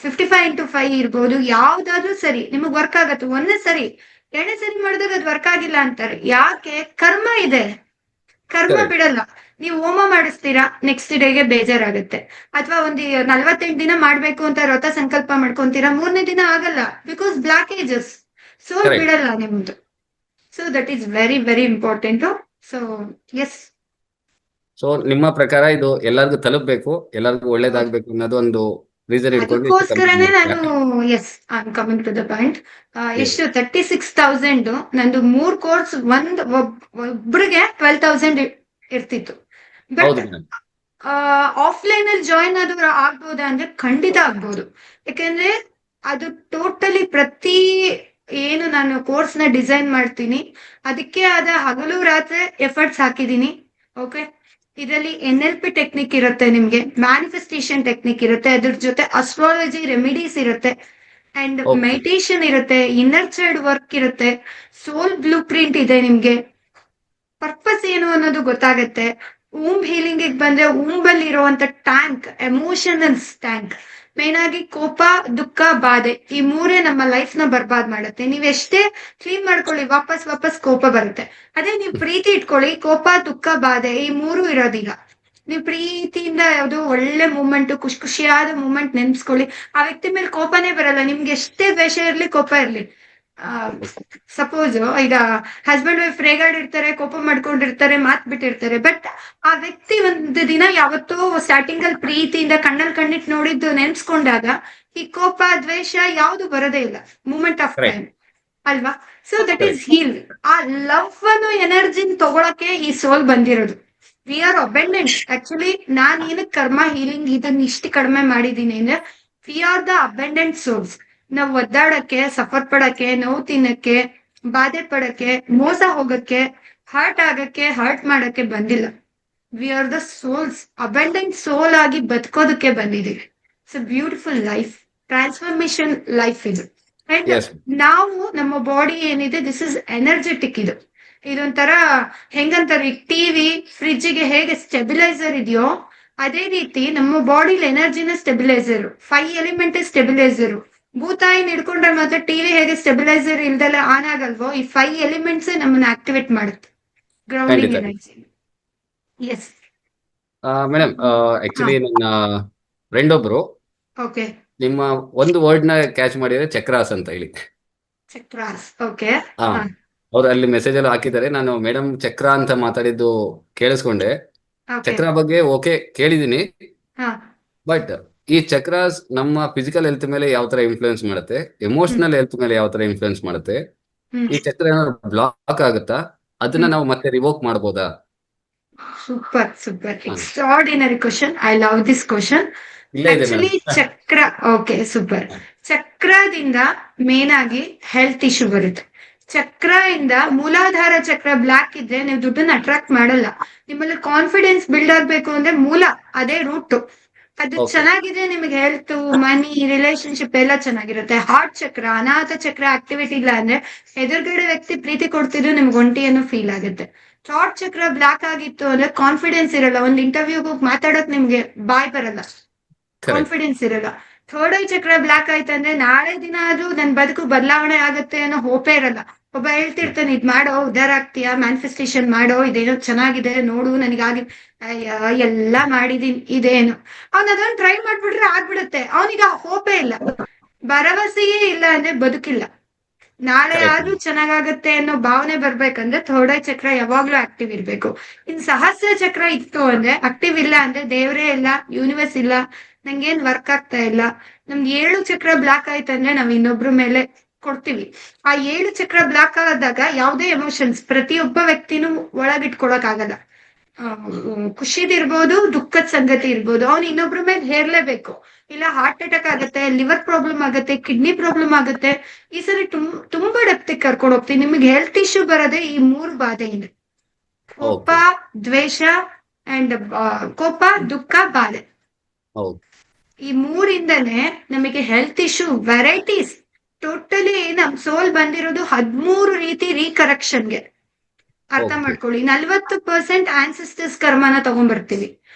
55x5 ಇರ್ಬೋದು, ಯಾವ್ದಾದ್ರೂ ಸರಿ ನಿಮಗ್ ವರ್ಕ್ ಆಗತ್ತೆ. ಒಂದೇ ಸರಿ, ಎರಡನೇ ಸರಿ ಮಾಡಿದಾಗ ಅದು ವರ್ಕ್ ಆಗಿಲ್ಲ ಅಂತಾರೆ. ಯಾಕೆ? ಕರ್ಮ ಇದೆ, ಕರ್ಮ ಬಿಡಲ್ಲ. ನೀವು ಹೋಮ ಮಾಡಿಸ್ತೀರಾ, ನೆಕ್ಸ್ಟ್ ಡೇಗೆ ಬೇಜಾರಾಗುತ್ತೆ. ಅಥವಾ ಒಂದು 48 ದಿನ ಮಾಡ್ಬೇಕು ಅಂತ ವ್ರತ ಸಂಕಲ್ಪ ಮಾಡ್ಕೊಂತೀರಾ, 3ನೇ ದಿನ ಆಗಲ್ಲ, ಬಿಕಾಸ್ ಬ್ಲಾಕೇಜಸ್. ಸೋಲ್ ಬಿಡಲ್ಲ ನಿಮ್ದು. So that is very very important. So yes. So ನಿಮ್ಮ ಪ್ರಕಾರ ಇದು ಎಲ್ಲರಿಗೂ ತಲುಪಬೇಕು, ಎಲ್ಲರಿಗೂ ಒಳ್ಳೇದಾಗ್ಬೇಕು ಅನ್ನೋದು ಒಂದು ರೀಸನ್ ಇಟ್ಕೊಂಡು ಅದಕ್ಕೋಸ್ಕರನೇ ನಾನು yes I am coming to the point. ಎಷ್ಟು 36,000 ನಂದು 3 ಕೋರ್ಸ್ ಒಬ್ರಿಗೆ 12,000 ಇರ್ತಿತ್ತು. ಬಟ್ ಆಫ್ಲೈನ್ ಅಲ್ಲಿ ಜಾಯಿನ್ ಆದವ್ರು ಆಗ್ಬೋದಾ ಅಂದ್ರೆ ಖಂಡಿತ ಆಗ್ಬೋದು. ಯಾಕಂದ್ರೆ ಅದು ಟೋಟಲಿ ಪ್ರತಿ ಏನು ನಾನು ಕೋರ್ಸ್ ನ ಡಿಸೈನ್ ಮಾಡ್ತೀನಿ, ಅದಕ್ಕೆ ಆದ ಹಗಲು ರಾತ್ರಿ ಎಫರ್ಟ್ಸ್ ಹಾಕಿದೀನಿ. ಓಕೆ, ಇದರಲ್ಲಿ NLP ಟೆಕ್ನಿಕ್ ಇರುತ್ತೆ, ನಿಮ್ಗೆ ಮ್ಯಾನಿಫೆಸ್ಟೇಷನ್ ಟೆಕ್ನಿಕ್ ಇರುತ್ತೆ, ಅದ್ರ ಜೊತೆ ಅಸ್ಟ್ರಾಲಜಿ ರೆಮಿಡೀಸ್ ಇರುತ್ತೆ, ಅಂಡ್ ಮೆಡಿಟೇಷನ್ ಇರುತ್ತೆ, ಇನ್ನರ್ ಚೈಲ್ಡ್ ವರ್ಕ್ ಇರುತ್ತೆ, ಸೋಲ್ ಬ್ಲೂ ಪ್ರಿಂಟ್ ಇದೆ. ನಿಮ್ಗೆ ಪರ್ಪಸ್ ಏನು ಅನ್ನೋದು ಗೊತ್ತಾಗತ್ತೆ. ಹೀಲಿಂಗ್ ಬಂದ್ರೆ ಊಂಬಲ್ಲಿ ಇರುವಂತ ಟ್ಯಾಂಕ್, ಎಮೋಷನಲ್ಸ್ ಟ್ಯಾಂಕ್, ಮೇನ್ ಆಗಿ ಕೋಪ, ದುಃಖ, ಬಾಧೆ, ಈ ಮೂರೇ ನಮ್ಮ ಲೈಫ್ ನ ಬರ್ಬಾದ್ ಮಾಡುತ್ತೆ. ನೀವ್ ಎಷ್ಟೇ ಕ್ಲೀನ್ ಮಾಡ್ಕೊಳ್ಳಿ, ವಾಪಸ್ ಕೋಪ ಬರುತ್ತೆ. ಅದೇ ನೀವು ಪ್ರೀತಿ ಇಟ್ಕೊಳ್ಳಿ, ಕೋಪ, ದುಃಖ, ಬಾಧೆ ಈ ಮೂರು ಇರೋದಿಲ್ಲ. ನೀವು ಪ್ರೀತಿಯಿಂದ ಯಾವ್ದು ಒಳ್ಳೆ ಮೂಮೆಂಟ್, ಖುಷಿಯಾದ ಮೂಮೆಂಟ್ ನೆನ್ಸ್ಕೊಳ್ಳಿ, ಆ ವ್ಯಕ್ತಿ ಮೇಲೆ ಕೋಪನೇ ಬರಲ್ಲ. ನಿಮ್ಗೆ ಎಷ್ಟೇ ದ್ವೇಷ ಇರ್ಲಿ, ಕೋಪ ಇರ್ಲಿ. ಸಪೋಸ್ ಈಗ ಹಸ್ಬೆಂಡ್ ವೈಫ್ ರೇಗಾಡ್ ಇರ್ತಾರೆ, ಕೋಪ ಮಾಡ್ಕೊಂಡಿರ್ತಾರೆ, ಮಾತ್ ಬಿಟ್ಟಿರ್ತಾರೆ, ಬಟ್ ಆ ವ್ಯಕ್ತಿ ಒಂದು ದಿನ ಯಾವತ್ತೋ ಸ್ಟಾರ್ಟಿಂಗ್ ಅಲ್ಲಿ ಪ್ರೀತಿಯಿಂದ ಕಣ್ಣಲ್ಲಿ ಕಣ್ಣಿಟ್ಟು ನೋಡಿದ್ದು ನೆನ್ಸ್ಕೊಂಡಾಗ ಈ ಕೋಪ, ದ್ವೇಷ ಯಾವ್ದು ಬರೋದೇ ಇಲ್ಲ. ಮೂಮೆಂಟ್ ಆಫ್ ಟೈಮ್ ಅಲ್ವಾ? So that is heal. ಆ ಲವ್ ಅನ್ನೋ ಎನರ್ಜಿನ ತಗೊಳಕ್ಕೆ ಈ ಸೋಲ್ ಬಂದಿರೋದು. We are abundant. ಆಕ್ಚುಲಿ ನಾನ್ ಏನಕ್ಕೆ ಕರ್ಮ ಹೀಲಿಂಗ್ ಇದನ್ನ ಇಷ್ಟು ಕಡಿಮೆ ಮಾಡಿದೀನಿ ಅಂದ್ರೆ, we are the abundant souls. ನಾವ್ ಒದ್ದಾಡಕ್ಕೆ, ಸಫರ್ ಪಡಕ್ಕೆ, ನೋವು ತಿನ್ನಕ್ಕೆ, ಬಾಧೆ ಪಡಕ್ಕೆ, ಮೋಸ ಹೋಗಕ್ಕೆ, ಹರ್ಟ್ ಆಗಕ್ಕೆ, ಹರ್ಟ್ ಮಾಡಕ್ಕೆ ಬಂದಿಲ್ಲ. ವಿ ಆರ್ ದ ಸೋಲ್ಸ್, ಅಬೆಂಡೆಂಟ್ ಸೋಲ್ ಆಗಿ ಬದುಕೋದಕ್ಕೆ ಬಂದಿದ್ದೀವಿ. It's a beautiful life, transformation life ಇದು. ಅಂಡ್ ನಾವು ನಮ್ಮ ಬಾಡಿ ಏನಿದೆ, ದಿಸ್ ಇಸ್ ಎನರ್ಜೆಟಿಕ್. ಇದೊಂಥರ ಹೆಂಗಂತಾರೆ, ಟಿವಿ ಫ್ರಿಡ್ಜ್ಗೆ ಹೇಗೆ ಸ್ಟೆಬಿಲೈಸರ್ ಇದೆಯೋ, ಅದೇ ರೀತಿ ನಮ್ಮ ಬಾಡಿಲಿ ಎನರ್ಜಿನ ಸ್ಟೆಬಿಲೈಸರ್, 5 ಎಲಿಮೆಂಟ್ ಸ್ಟೆಬಿಲೈಸರ್. ಭೂತಾಯಿ ಹಿಡ್ಕೊಂಡ್ರೆ ಮಾತ್ರ ಟಿವಿ ಹೇಗೆ ಸ್ಟೆಬಿಲೈಸರ್ ಇಲ್ದೆಲ್ಲ ಆನ್ ಆಗಲ್ವೋ, ಈ 5 ಎಲಿಮೆಂಟ್ಸ್ ನಮ್ಮನ್ನ ಆಕ್ಟಿವೇಟ್ ಮಾಡುತ್ತೆ. Grounding energy. Yes madam, actually ನನ್ನ ಫ್ರೆಂಡ್ ಒಬ್ರು ನಿಮ್ಮ ಒಂದು ವರ್ಡ್ ನ ಕ್ಯಾಚ್ ಮಾಡಿದ್ರೆ ಚಕ್ರಾಸ್ ಅಂತ ಹೇಳಿ. ಚಕ್ರಾಸ್. ಓಕೆ. ಹಾ, ಅವ್ರು ಅಲ್ಲಿ ಮೆಸೇಜ್ ಅಲ್ಲಿ ಹಾಕಿದ್ದಾರೆ. ನಾನು ಮೇಡಮ್ ಚಕ್ರ ಅಂತ ಮಾತಾಡಿದ್ದು ಕೇಳಿಸ್ಕೊಂಡೆ. ಓಕೆ. ಚಕ್ರ ಬಗ್ಗೆ ಓಕೆ ಕೇಳಿದೀನಿ, ಹಾ. ಬಟ್ ಈ ಚಕ್ರಾಸ್ ನಮ್ಮ ಫಿಸಿಕಲ್ ಹೆಲ್ತ್ ಮೇಲೆ ಯಾವ ತರ ಇನ್ಫ್ಲೂಯೆನ್ಸ್ ಮಾಡುತ್ತೆ, ಎಮೋಷನಲ್ ಹೆಲ್ತ್ ಮೇಲೆ ಯಾವ ತರ ಇನ್ಫ್ಲೂಯೆನ್ಸ್ ಮಾಡುತ್ತೆ, ಹ್ಮ್. ಈ ಚಕ್ರ ಏನಾದ್ರು ಬ್ಲಾಕ್ ಆಗುತ್ತಾ, ಅದನ್ನ ನಾವು ಮತ್ತೆ ರಿವೋಕ್ ಮಾಡ್ಬೋದಾ? ಸೂಪರ್ ಸೂಪರ್ ಹಾ. Extraordinary question. I love this question. ಇಲ್ಲೇ ಇದೆ ಆಕ್ಚುಲಿ ಮೇಡಮ್. ಚಕ್ರ, ಓಕೆ ಸೂಪರ್. ಚಕ್ರದಿಂದ ಮೇನ್ ಆಗಿ ಹೆಲ್ತ್ ಇಶ್ಯೂ ಬರುತ್ತೆ. ಚಕ್ರ ಇಂದ ಮೂಲಾಧಾರ ಚಕ್ರ ಬ್ಲಾಕ್ ಇದ್ರೆ ನೀವು ದುಡ್ಡನ್ನ ಅಟ್ರಾಕ್ಟ್ ಮಾಡಲ್ಲ. ನಿಮ್ಮಲ್ಲಿ ಕಾನ್ಫಿಡೆನ್ಸ್ ಬಿಲ್ಡ್ ಆಗ್ಬೇಕು ಅಂದ್ರೆ ಮೂಲ ಅದೇ ರೂಟ್. ಅದು Okay. ಚೆನ್ನಾಗಿದ್ರೆ ನಿಮಗೆ ಹೆಲ್ತ್, ಮನಿ, ರಿಲೇಶನ್ಶಿಪ್ ಎಲ್ಲ ಚೆನ್ನಾಗಿರುತ್ತೆ. ಹಾರ್ಟ್ ಚಕ್ರ, ಅನಾಥ ಚಕ್ರ ಆಕ್ಟಿವಿಟಿ ಇಲ್ಲ ಅಂದ್ರೆ ಎದುರುಗಡೆ ವ್ಯಕ್ತಿ ಪ್ರೀತಿ ಕೊಡ್ತಿದ್ರು ನಿಮ್ಗೆ ಒಂಟಿ ಅನ್ನೋ ಫೀಲ್ ಆಗುತ್ತೆ. ಥಾಟ್ ಚಕ್ರ ಬ್ಲಾಕ್ ಆಗಿತ್ತು ಅಂದ್ರೆ ಕಾನ್ಫಿಡೆನ್ಸ್ ಇರಲ್ಲ. ಒಂದ್ ಇಂಟರ್ವ್ಯೂಗೆ ಹೋಗಿ ಮಾತಾಡಕ್ ನಿಮ್ಗೆ ಬಾಯ್ ಬರಲ್ಲ, Correct. ಕಾನ್ಫಿಡೆನ್ಸ್ ಇರಲ್ಲ. ಥರ್ಡ್ ಐ ಚಕ್ರ ಬ್ಲಾಕ್ ಆಯ್ತಂದ್ರೆ ನಾಳೆ ದಿನ ಆದ್ರೂ ನನ್ ಬದುಕು ಬದಲಾವಣೆ ಆಗುತ್ತೆ ಅನ್ನೋ ಹೋಪೇ ಇರಲ್ಲ. ಒಬ್ಬ ಹೇಳ್ತಿರ್ತಾನೆ, ಇದ್ ಮಾಡೋ ಉದ್ಧಾರ ಆಗ್ತೀಯಾ, ಮ್ಯಾನಿಫೆಸ್ಟೇಷನ್ ಮಾಡೋ, ಇದೇನೋ ಚೆನ್ನಾಗಿದೆ ನೋಡು, ನನಗಾಗಿ ಎಲ್ಲ ಮಾಡಿದೀನಿ ಇದೇನು. ಅವ್ನ ಅದನ್ನ ಟ್ರೈ ಮಾಡ್ಬಿಟ್ರೆ ಆಗ್ಬಿಡುತ್ತೆ. ಅವನಿಗೆ ಹೋಪೇ ಇಲ್ಲ, ಭರವಸೆಯೇ ಇಲ್ಲ ಅಂದ್ರೆ ಬದುಕಿಲ್ಲ. ನಾಳೆ Correct. ಆದ್ರೂ ಚೆನ್ನಾಗಾಗತ್ತೆ ಅನ್ನೋ ಭಾವನೆ ಬರ್ಬೇಕಂದ್ರೆ ಥರ್ಡ್ ಐ ಚಕ್ರ ಯಾವಾಗ್ಲೂ ಆಕ್ಟಿವ್ ಇರ್ಬೇಕು. ಇನ್ ಸಹಸ್ರ ಚಕ್ರ ಇತ್ತು ಅಂದ್ರೆ ಆಕ್ಟಿವ್ ಇಲ್ಲ ಅಂದ್ರೆ ದೇವರೇ ಇಲ್ಲ, ಯೂನಿವರ್ಸ್ ಇಲ್ಲ, ನಂಗೇನ್ ವರ್ಕ್ ಆಗ್ತಾ ಇಲ್ಲ. ನಮ್ಗೆ 7 ಚಕ್ರ ಬ್ಲಾಕ್ ಆಯ್ತಂದ್ರೆ ನಾವ್ ಇನ್ನೊಬ್ರ ಮೇಲೆ ಕೊಡ್ತೀವಿ. ಆ 7 ಚಕ್ರ ಬ್ಲಾಕ್ ಆದಾಗ ಯಾವುದೇ ಎಮೋಷನ್ಸ್ ಪ್ರತಿಯೊಬ್ಬ ವ್ಯಕ್ತಿನೂ ಒಳಗಿಟ್ಕೊಳಕ್ ಆಗಲ್ಲ. ಖುಷಿದಿರ್ಬೋದು, ದುಃಖದ ಸಂಗತಿ ಇರ್ಬೋದು, ಅವ್ನು ಇನ್ನೊಬ್ರ ಮೇಲೆ ಹೇರ್ಲೇಬೇಕು. ಇಲ್ಲ ಹಾರ್ಟ್ ಅಟ್ಯಾಕ್ ಆಗುತ್ತೆ, ಲಿವರ್ ಪ್ರಾಬ್ಲಮ್ ಆಗುತ್ತೆ, ಕಿಡ್ನಿ ಪ್ರಾಬ್ಲಮ್ ಆಗುತ್ತೆ. ಈ ಸರಿ ತುಂಬಾ ಡೆಪ್ತಿಗೆ ಕರ್ಕೊಂಡು ಹೋಗ್ತೀನಿ. ನಿಮ್ಗೆ ಹೆಲ್ತ್ ಇಶ್ಯೂ ಬರೋದೇ ಈ 3 ಬಾಧೆಯಿಂದ: ಕೋಪ, ದ್ವೇಷ ಅಂಡ್ ಕೋಪ, ದುಃಖ, ಬಾಧೆ. ಹೌದು. ಈ 3ಇಂದನೇ ನಮಗೆ ಹೆಲ್ತ್ ಇಶ್ಯೂ ವೆರೈಟೀಸ್. ಟೋಟಲಿ ನಮ್ ಸೋಲ್ ಬಂದಿರೋದು 13 ರೀತಿ ರೀಕರೆಕ್ಷನ್ಗೆ. ಅರ್ಥ Okay. ಮಾಡ್ಕೊಳ್ಳಿ. 40% ಆನ್ಸಿಸ್ಟರ್ಸ್ ಕರ್ಮನ ತಗೊಂಡ್ಬರ್ತೀವಿ,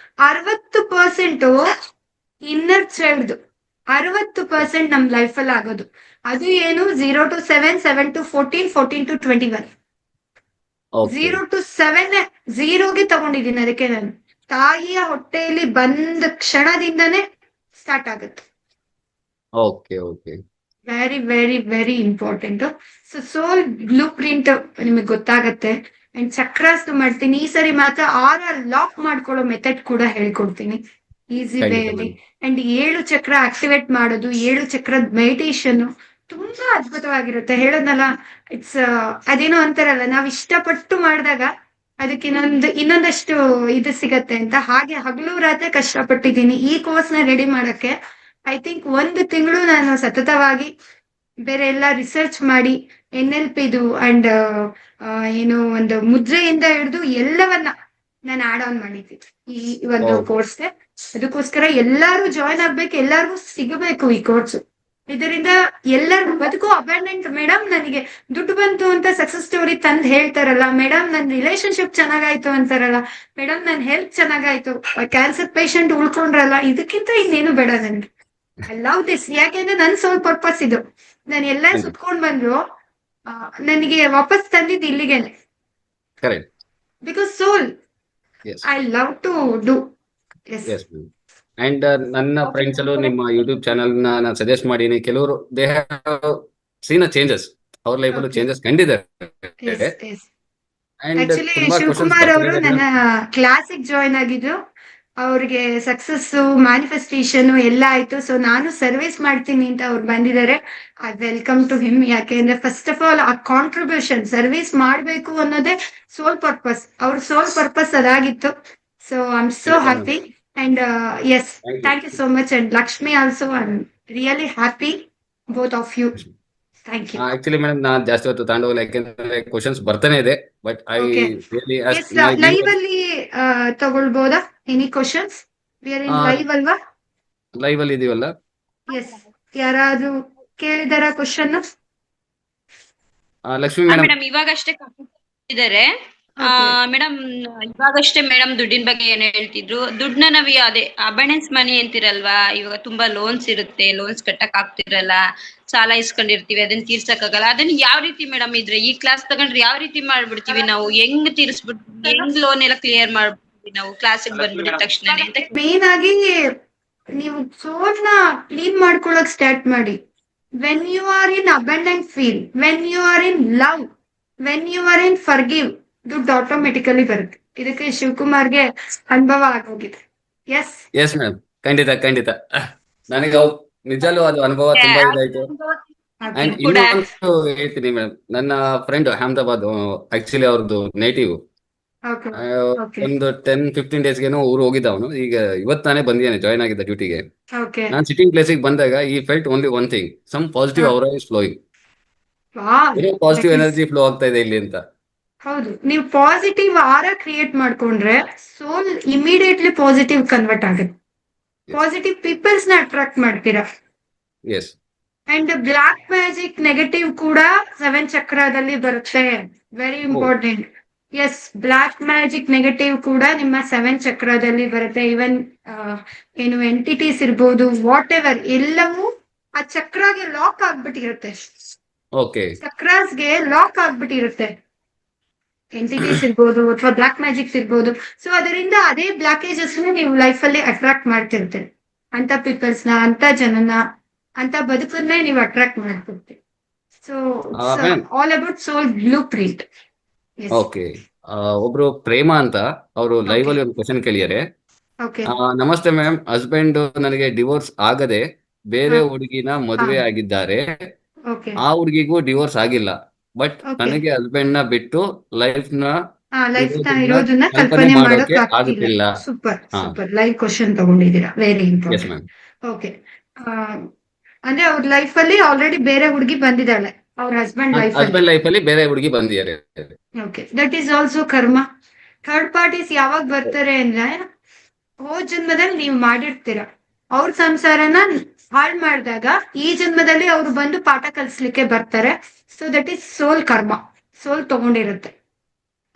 60% ಇನ್ನರ್ ಚೈಲ್ಡ್, 60% ನಮ್ ಲೈಫ್ ಅಲ್ಲಿ ಆಗೋದು. ಅದು ಏನು 0 to 7, 7 to 14, 14 to 21. Okay. 0 to 7 0ಗೆ ತಗೊಂಡಿದ್ದೀನಿ. ಅದಕ್ಕೆ ನಾನು ತಾಯಿಯ ಹೊಟ್ಟೆಯಲ್ಲಿ ಬಂದ ಕ್ಷಣದಿಂದನೇ ಸ್ಟಾರ್ಟ್ ಆಗುತ್ತೆ. Okay. Okay. Very very very important. So soul blueprint ನಿಮಗೆ ಗೊತ್ತಾಗತ್ತೆ. ಅಂಡ್ ಚಕ್ರಾಸ್ ಮಾಡ್ತೀನಿ. ಈ ಸರಿ ಮಾತ್ರ ಲಾಕ್ ಮಾಡ್ಕೊಳ್ಳೋ ಮೆಥಡ್ ಕೂಡ ಹೇಳ್ಕೊಡ್ತೀನಿ ಈಸಿ ವೇ ಖಂಡಿತ ಅಲ್ಲಿ. madam. ಅಂಡ್ 7 ಚಕ್ರ ಆಕ್ಟಿವೇಟ್ ಮಾಡೋದು, 7 ಚಕ್ರದ ಮೆಡಿಟೇಷನ್ ತುಂಬಾ ಅದ್ಭುತವಾಗಿರುತ್ತೆ. ಹೇಳೋದ್ನಲ್ಲ, ಇಟ್ಸ್ ಅದೇನೋ ಅಂತಾರಲ್ಲ, ನಾವ್ ಇಷ್ಟಪಟ್ಟು ಮಾಡಿದಾಗ ಅದಕ್ಕೆ ಇನ್ನೊಂದಷ್ಟು ಇದು ಸಿಗತ್ತೆ ಅಂತ. ಹಾಗೆ ಹಗಲು ರಾತ್ರಿ ಕಷ್ಟಪಟ್ಟಿದ್ದೀನಿ ಈ ಕೋರ್ಸ್ ನ ರೆಡಿ ಮಾಡಕ್ಕೆ. ಐ ಥಿಂಕ್ 1 ತಿಂಗಳು ನಾನು ಸತತವಾಗಿ ಬೇರೆ ಎಲ್ಲ ರಿಸರ್ಚ್ ಮಾಡಿ NLPದು ಅಂಡ್ ಏನು ಒಂದು ಮುದ್ರೆಯಿಂದ ಹಿಡಿದು ಎಲ್ಲವನ್ನ ನಾನು ಆಡ್ ಆನ್ ಮಾಡಿದ್ದೀನಿ ಈ ಒಂದು Oh. ಕೋರ್ಸ್ಗೆ. ಅದಕ್ಕೋಸ್ಕರ ಎಲ್ಲಾರು ಜಾಯ್ನ್ ಆಗ್ಬೇಕು, ಎಲ್ಲಾರ್ಗೂ ಸಿಗಬೇಕು ಈ ಕೋರ್ಸ್. ಇದರಿಂದ ಎಲ್ಲರ ಬದುಕು ಅಬ್ಯಾಂಡೆಂಟ್. ಮೇಡಮ್ ನನಗೆ ದುಡ್ಡು ಬಂತು ಅಂತ ಸಕ್ಸಸ್ ಸ್ಟೋರಿ ತಂದು ಹೇಳ್ತಾರಲ್ಲ, ಮೇಡಮ್ ನನ್ನ ರಿಲೇಶನ್ಶಿಪ್ ಚೆನ್ನಾಗಾಯ್ತು ಅಂತಾರಲ್ಲ, ಮೇಡಮ್ ನನ್ನ ಹೆಲ್ತ್ ಚೆನ್ನಾಗಾಯ್ತು, ಕ್ಯಾನ್ಸರ್ ಪೇಷಂಟ್ ಉಳ್ಕೊಂಡ್ರಲ್ಲ, ಇದಕ್ಕಿಂತ ಇನ್ನೇನು ಬೇಡ ನನ್ಗೆ. I love this. ಯಾಕೆಂದ್ರೆ ನನ್ ಸೋಲ್ ಪರ್ಪಸ್ ಇದು. ನಾನು ಎಲ್ಲ ಸುತ್ಕೊಂಡ್ ಬಂದ್ರು ನನಗೆ ವಾಪಸ್ ತಂದಿದ್ದು ಇಲ್ಲಿಗೆನೆ. Correct. Because soul Yes. I love to do. Yes. Yes, ma'am. And ನನ್ನ ಫ್ರೆಂಡ್ಸ್ ಅಲ್ಲೂ ನಿಮ್ಮ ಯೂಟ್ಯೂಬ್ ಚಾನಲ್ ನಾನು ಸಜೆಸ್ಟ್ ಮಾಡೀನಿ. ಕೆಲವರು they have seen a changes, ಅವ್ರ ಲೈಫ್ ಅಲ್ಲೂ Okay. ಚೇಂಜಸ್ ಕಂಡಿದ್ದಾರೆ. ಅಂಡ್ ಆಕ್ಚುಲಿ ತುಂಬಾ ಕ್ವಶನ್ಸ್ ಶಿವಕುಮಾರ್ ಅವರು ಬರ್ತಿದೆ. ನನ್ನ ಕ್ಲಾಸಿಗೆ ಜಾಯ್ನ್ ಆಗಿದ್ರು. ಅವ್ರಿಗೆ ಸಕ್ಸಸ್, ಮ್ಯಾನಿಫೆಸ್ಟೇಷನ್ ಎಲ್ಲ ಆಯ್ತು. ಸೊ ನಾನು ಸರ್ವಿಸ್ ಮಾಡ್ತೀನಿ ಅಂತ ಅವ್ರು ಬಂದಿದ್ದಾರೆ. I welcome to him. ಯಾಕೆಂದ್ರೆ ಫಸ್ಟ್ ಆಫ್ ಆಲ್ ಆ ಕಾಂಟ್ರಿಬ್ಯೂಷನ್ ಸರ್ವಿಸ್ ಮಾಡ್ಬೇಕು ಅನ್ನೋದೇ ಸೋಲ್ ಪರ್ಪಸ್. ಅವ್ರ ಸೋಲ್ ಪರ್ಪಸ್ ಅದಾಗಿತ್ತು. So I am so happy. And yes, thank you so much. And Lakshmi also, I am really happy, both of you. Thank you. Actually madam ನಾನು ಜಾಸ್ತಿ ಹೊತ್ತು ತಗೊಂಡೋಗಲ್ಲ, ಯಾಕೆಂದ್ರೆ ಕ್ವಶನ್ಸ್ ಬರ್ತಾನೆ ಇದೆ. But I Okay. Really yes, live ಅಲ್ಲಿ ತಗೊಳ್ಬೋದಾ any questions? We are in live ಅಲ್ವಾ? ಲೈವ್ ಅಲ್ಲಿ ಇದೀವಲ್ಲ. ಎಸ್, ಯಾರಾದ್ರೂ ಕೇಳಿದಾರ ಕ್ವಶನ್? ಲಕ್ಷ್ಮಿ ಮೇಡಮ್. ಮೇಡಮ್ ಇವಾಗಷ್ಟೇ ಇದ್ದಾರೆ ಮೇಡಮ್. ಇವಾಗಷ್ಟೇ ಮೇಡಮ್ ದುಡ್ಡಿನ ಬಗ್ಗೆ ಏನ್ ಹೇಳ್ತಿದ್ರು. ದುಡ್ಡನ್ನ ನಾವ್ ಅದೇ ಅಬಂಡೆನ್ಸ್ ಮನಿ ಅಂತಿರಲ್ವಾ, ಇವಾಗ ತುಂಬಾ ಲೋನ್ಸ್ ಇರುತ್ತೆ, ಲೋನ್ಸ್ ಕಟ್ಟಕ್ ಆಗ್ತಿರಲ್ಲ, ಸಾಲ ಇಸ್ಕೊಂಡಿರ್ತೀವಿ, ಅದನ್ನ ತೀರ್ಸಕ್ಕಾಗಲ್ಲ. ಅದನ್ನ ಯಾವ ರೀತಿ ಮೇಡಮ್ ಇದ್ರೆ ಈ ಕ್ಲಾಸ್ ತಗೊಂಡ್ರೆ ಯಾವ ರೀತಿ ಮಾಡ್ಬಿಡ್ತೀವಿ ನಾವು? ಹೆಂಗ್ ತೀರ್ಸ್ಬಿಡ್ತೀವಿ, ಹೆಂಗ್ ಲೋನ್ ಎಲ್ಲ ಕ್ಲಿಯರ್ ಮಾಡ್ಬಿಡ್ತೀವಿ ನಾವು ಕ್ಲಾಸಿಗೆ ಬಂದ್ಬಿಟ್ಟಿದ ತಕ್ಷಣ ಅಂತ? ಮೇನ್ ಆಗಿ ನೀವು ಸೋಲ್ನ ಕ್ಲೀನ್ ಮಾಡ್ಕೊಳಕ್ ಸ್ಟಾರ್ಟ್ ಮಾಡಿ. When you are in abundant feel, when you are in love, when you are in forgive, ದುಡ್ಡು ಆಟೋಮೆಟಿಕಲಿ ಬರುತ್ತೆ. ಇದಕ್ಕೆ ಶಿವಕುಮಾರ್ಗೆ ಅನುಭವ ಆಗೋಗಿದೆ. ಎಸ್ ಎಸ್ ಮ್ಯಾಮ್, ಖಂಡಿತ ಖಂಡಿತ. ನನಗೆ ನಿಜಲ್ಲೂ ಅದು ಅನುಭವ ತುಂಬಾ ಇದಾಯ್ತು. ಅಂಡ್ ಕೂಡ ಇನ್ನೊಂದು ಹೇಳ್ತೀನಿ ಮೇಡಮ್, ನನ್ನ ಫ್ರೆಂಡ್ ಅಹಮದಾಬಾದ್, ಆಕ್ಚುಲಿ ಅವ್ರದ್ದು ನೇಟಿವ್. ಓಕೆ ಓಕೆ ಒಂದು 10-15 ಡೇಸ್ಗೇನೋ ಊರು ಹೋಗಿದ್ದ ಅವನು. ಈಗ ತಾನೇ ಬಂದಿದ್ದಾನೆ, ಜಾಯ್ನ್ ಆಗಿದ್ದ ಡ್ಯೂಟಿಗೆ. ಓಕೆ ನಾನು ಸಿಟ್ಟಿಂಗ್ ಪ್ಲೇಸಿಗೆ ಬಂದಾಗ ಈ felt only one thing, some positive ಅವರ is flowing. Positive energy flow ಆಗ್ತಾ ಇದೆ ಇಲ್ಲಿ ಅಂತ. ಹೌದು, ನೀವು ಪಾಸಿಟಿವ್ ಆರ ಕ್ರಿಯೇಟ್ ಮಾಡ್ಕೊಂಡ್ರೆ ಸೋಲ್ ಇಮಿಡಿಯೇಟ್ಲಿ ಪಾಸಿಟಿವ್ ಕನ್ವರ್ಟ್ ಆಗುತ್ತೆ. ಪಾಸಿಟಿವ್ ಪೀಪಲ್ಸ್ ನ ಅಟ್ರಾಕ್ಟ್ ಮಾಡ್ತೀರಾ. Yes. And black magic negative ಕೂಡ 7 ಚಕ್ರದಲ್ಲಿ ಬರುತ್ತೆ. Very important. Yes, black magic negative ಕೂಡ ನಿಮ್ಮ 7 ಚಕ್ರದಲ್ಲಿ ಬರುತ್ತೆ. ಈವನ್ ಏನು ಎಂಟಿಟೀಸ್ ಇರ್ಬೋದು, ವಾಟ್ ಎವರ್, ಎಲ್ಲವೂ ಆ ಚಕ್ರಗೆ ಲಾಕ್ ಆಗ್ಬಿಟ್ಟಿರುತ್ತೆ. ಓಕೆ. ಚಕ್ರಾಸ್ಗೆ ಲಾಕ್ ಆಗ್ಬಿಟ್ಟಿರುತ್ತೆ. ಎಂಟಿಟೀಸ್ ಇರ್ಬೋದು ಅಥವಾ ಬ್ಲಾಕ್ ಮ್ಯಾಜಿಕ್ಸ್ ಇರ್ಬೋದು. ಸೊ ಅದರಿಂದ ಅದೇ ಬ್ಲಾಕೇಜಸ್ ನೀವು ಲೈಫ್ ಅಲ್ಲಿ ಅಟ್ರಾಕ್ಟ್ ಮಾಡ್ತಿರ್ತೀರಿ. ಅಂತ ಪೀಪಲ್ಸ್ ನ, ಅಂತ ಜನನ, ಅಂತ ಬದುಕನ್ನೇ ನೀವು ಅಟ್ರಾಕ್ಟ್ ಮಾಡ್ತಿರ್ತೀರಿ. So all about soul blueprint. Okay. ಒಬ್ರು ಪ್ರೇಮ ಅಂತ ಅವರು ಲೈವ್ ಅಲ್ಲಿ ಒಂದು ಕ್ವಶನ್ ಕೇಳಿದ್ದಾರೆ. ಓಕೆ ನಮಸ್ತೆ ಮ್ಯಾಮ್, ಹಸ್ಬೆಂಡ್ ನನಗೆ ಡಿವೋರ್ಸ್ ಆಗದೆ ಬೇರೆ ಹುಡುಗಿನ ಮದುವೆ ಆಗಿದ್ದಾರೆ. ಓಕೆ ಆ ಹುಡುಗಿಗೂ ಡಿವೋರ್ಸ್ ಆಗಿಲ್ಲ, ಬಟ್ Okay. ನನಗೆ ಹಸ್ಬೆಂಡ್ ನ ಬಿಟ್ಟು ಲೈಫ್ ನ ಲೈಫ್ ಇರೋದನ್ನ ಇರೋದನ್ನ ಕಲ್ಪನೆ ಕಲ್ಪನೆ ಮಾಡೋಕೆ ಮಾಡೋಕೆ ಆಗುತ್ತಿಲ್ಲ. ಸೂಪರ್ ಹಾ. ಸೂಪರ್ ಲೈವ್ ಕ್ವಶನ್ ತಗೊಂಡಿದ್ದೀರಾ. Very yes important. Ma'am. Okay ಅಂದ್ರೆ ಅವ್ರ ಲೈಫ್ ಅಲ್ಲಿ ಆಲ್ರೆಡಿ ಬೇರೆ ಹುಡುಗಿ ಬಂದಿದ್ದಾಳೆ ಅವ್ರ ಹಸ್ಬೆಂಡ್ ಲೈಫ್ ಅಲ್ಲಿ. ಹಸ್ಬೆಂಡ್ ಲೈಫ್ ಅಲ್ಲಿ ಬೇರೆ ಹುಡುಗಿ ಬಂದಿದ್ದಾರೆ. Okay, that is also karma. Third parties ಯಾವಾಗ ಬರ್ತಾರೆ ಅಂದ್ರೆ, ಹೋದ್ ಜನ್ಮದಲ್ಲಿ ನೀವು ಮಾಡಿರ್ತೀರ, ಅವ್ರ ಸಂಸಾರನ ಹಾಳು ಮಾಡಿದಾಗ ಈ ಜನ್ಮದಲ್ಲಿ ಅವ್ರು ಬಂದು ಪಾಠ ಕಲಿಸ್ಲಿಕ್ಕೆ ಬರ್ತಾರೆ. ಸೊ ದಟ್ ಈಸ್ ಸೋಲ್ ಕರ್ಮ. ಸೋಲ್ ತಗೊಂಡಿರುತ್ತೆ.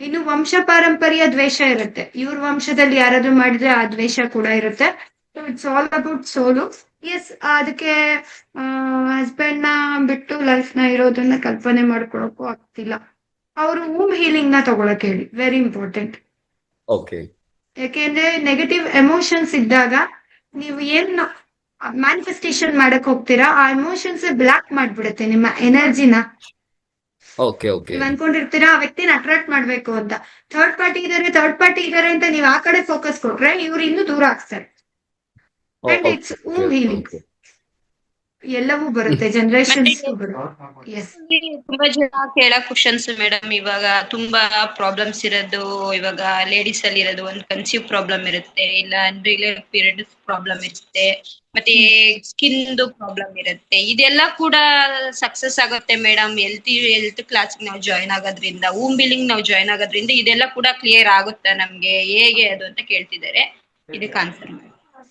ಇನ್ನು ವಂಶ ಪಾರಂಪರ್ಯ ದ್ವೇಷ ಇರುತ್ತೆ. ಇವ್ರ ವಂಶದಲ್ಲಿ ಯಾರಾದ್ರೂ ಮಾಡಿದ್ರೆ ಆ ದ್ವೇಷ ಕೂಡ ಇರುತ್ತೆ. ಸೊ ಇಟ್ಸ್ ಆಲ್ ಅಬೌಟ್ ಸೋಲು. ಎಸ್, ಅದಕ್ಕೆ ಹಸ್ಬೆಂಡ್ ನ ಬಿಟ್ಟು ಲೈಫ್ ನ ಇರೋದನ್ನ ಕಲ್ಪನೆ ಮಾಡ್ಕೊಳಕ್ಕೂ ಆಗ್ತಿಲ್ಲ. ಅವರು ವೂಮ್ ಹೀಲಿಂಗ್ ನ ತಗೊಳಕ್ ಹೇಳಿ. Very important. ಓಕೆ. ಯಾಕೆಂದ್ರೆ ನೆಗೆಟಿವ್ ಎಮೋಷನ್ಸ್ ಇದ್ದಾಗ ನೀವು ಏನ್ ಮ್ಯಾನಿಫೆಸ್ಟೇಷನ್ ಮಾಡಕ್ ಹೋಗ್ತೀರಾ, ಆ ಎಮೋಷನ್ಸ್ ಬ್ಲಾಕ್ ಮಾಡ್ಬಿಡುತ್ತೆ ನಿಮ್ಮ ಎನರ್ಜಿನ. ಓಕೆ. ಓಕೆ. ನೀವ್ ಅನ್ಕೊಂಡಿರ್ತೀರಾ ಆ ವ್ಯಕ್ತಿನ ಅಟ್ರಾಕ್ಟ್ ಮಾಡ್ಬೇಕು ಅಂತ. ಥರ್ಡ್ ಪಾರ್ಟಿ ಇದಾರೆ ಅಂತ ನೀವ್ ಆ ಕಡೆ ಫೋಕಸ್ ಕೊಟ್ರೆ ಇವ್ರು ಇನ್ನೂ ದೂರ ಆಗ್ತಾರೆ. And it's whom healing. ಎಲ್ಲವೂ ಬರುತ್ತೆ, ಜನರೇಷನ್ಸ್ ಬರುತ್ತೆ. ಎಸ್, ತುಂಬಾ ಜನ ಕೇಳೋ ಕ್ವಶನ್ಸ್ ಮೇಡಮ್, ಇವಾಗ ತುಂಬಾ ಪ್ರಾಬ್ಲಮ್ಸ್ ಇರೋದು ಇವಾಗ ಲೇಡೀಸ್ ಅಲ್ಲಿ ಇರೋದು ಒಂದು ಕನ್ಸೀವ್ ಪ್ರಾಬ್ಲಮ್ ಇರುತ್ತೆ, ಇಲ್ಲ ಅನ್ರಿಲೇಟೆಡ್ ಪೀರಿಯಡ್ಸ್ ಪ್ರಾಬ್ಲಮ್ ಇರುತ್ತೆ, ಮತ್ತೆ ಸ್ಕಿನ್ ಪ್ರಾಬ್ಲಮ್ ಇರುತ್ತೆ. ಇದೆಲ್ಲ ಕೂಡ ಸಕ್ಸಸ್ ಆಗುತ್ತೆ ಮೇಡಮ್ ಹೆಲ್ತ್ ಕ್ಲಾಸ್ ನಾವು ಜಾಯ್ನ್ ಆಗೋದ್ರಿಂದ, ವೂಮ್ ಬಿಲ್ಲಿಂಗ್ ನಾವು ಜಾಯ್ನ್ ಆಗೋದ್ರಿಂದ ಇದೆಲ್ಲ ಕೂಡ ಕ್ಲಿಯರ್ ಆಗುತ್ತಾ ನಮ್ಗೆ, ಹೇಗೆ ಅದು ಅಂತ ಕೇಳ್ತಿದ್ದಾರೆ. ಇದಕ್ಕೆ ಆನ್ಸರ್ ಮಾಡಿ.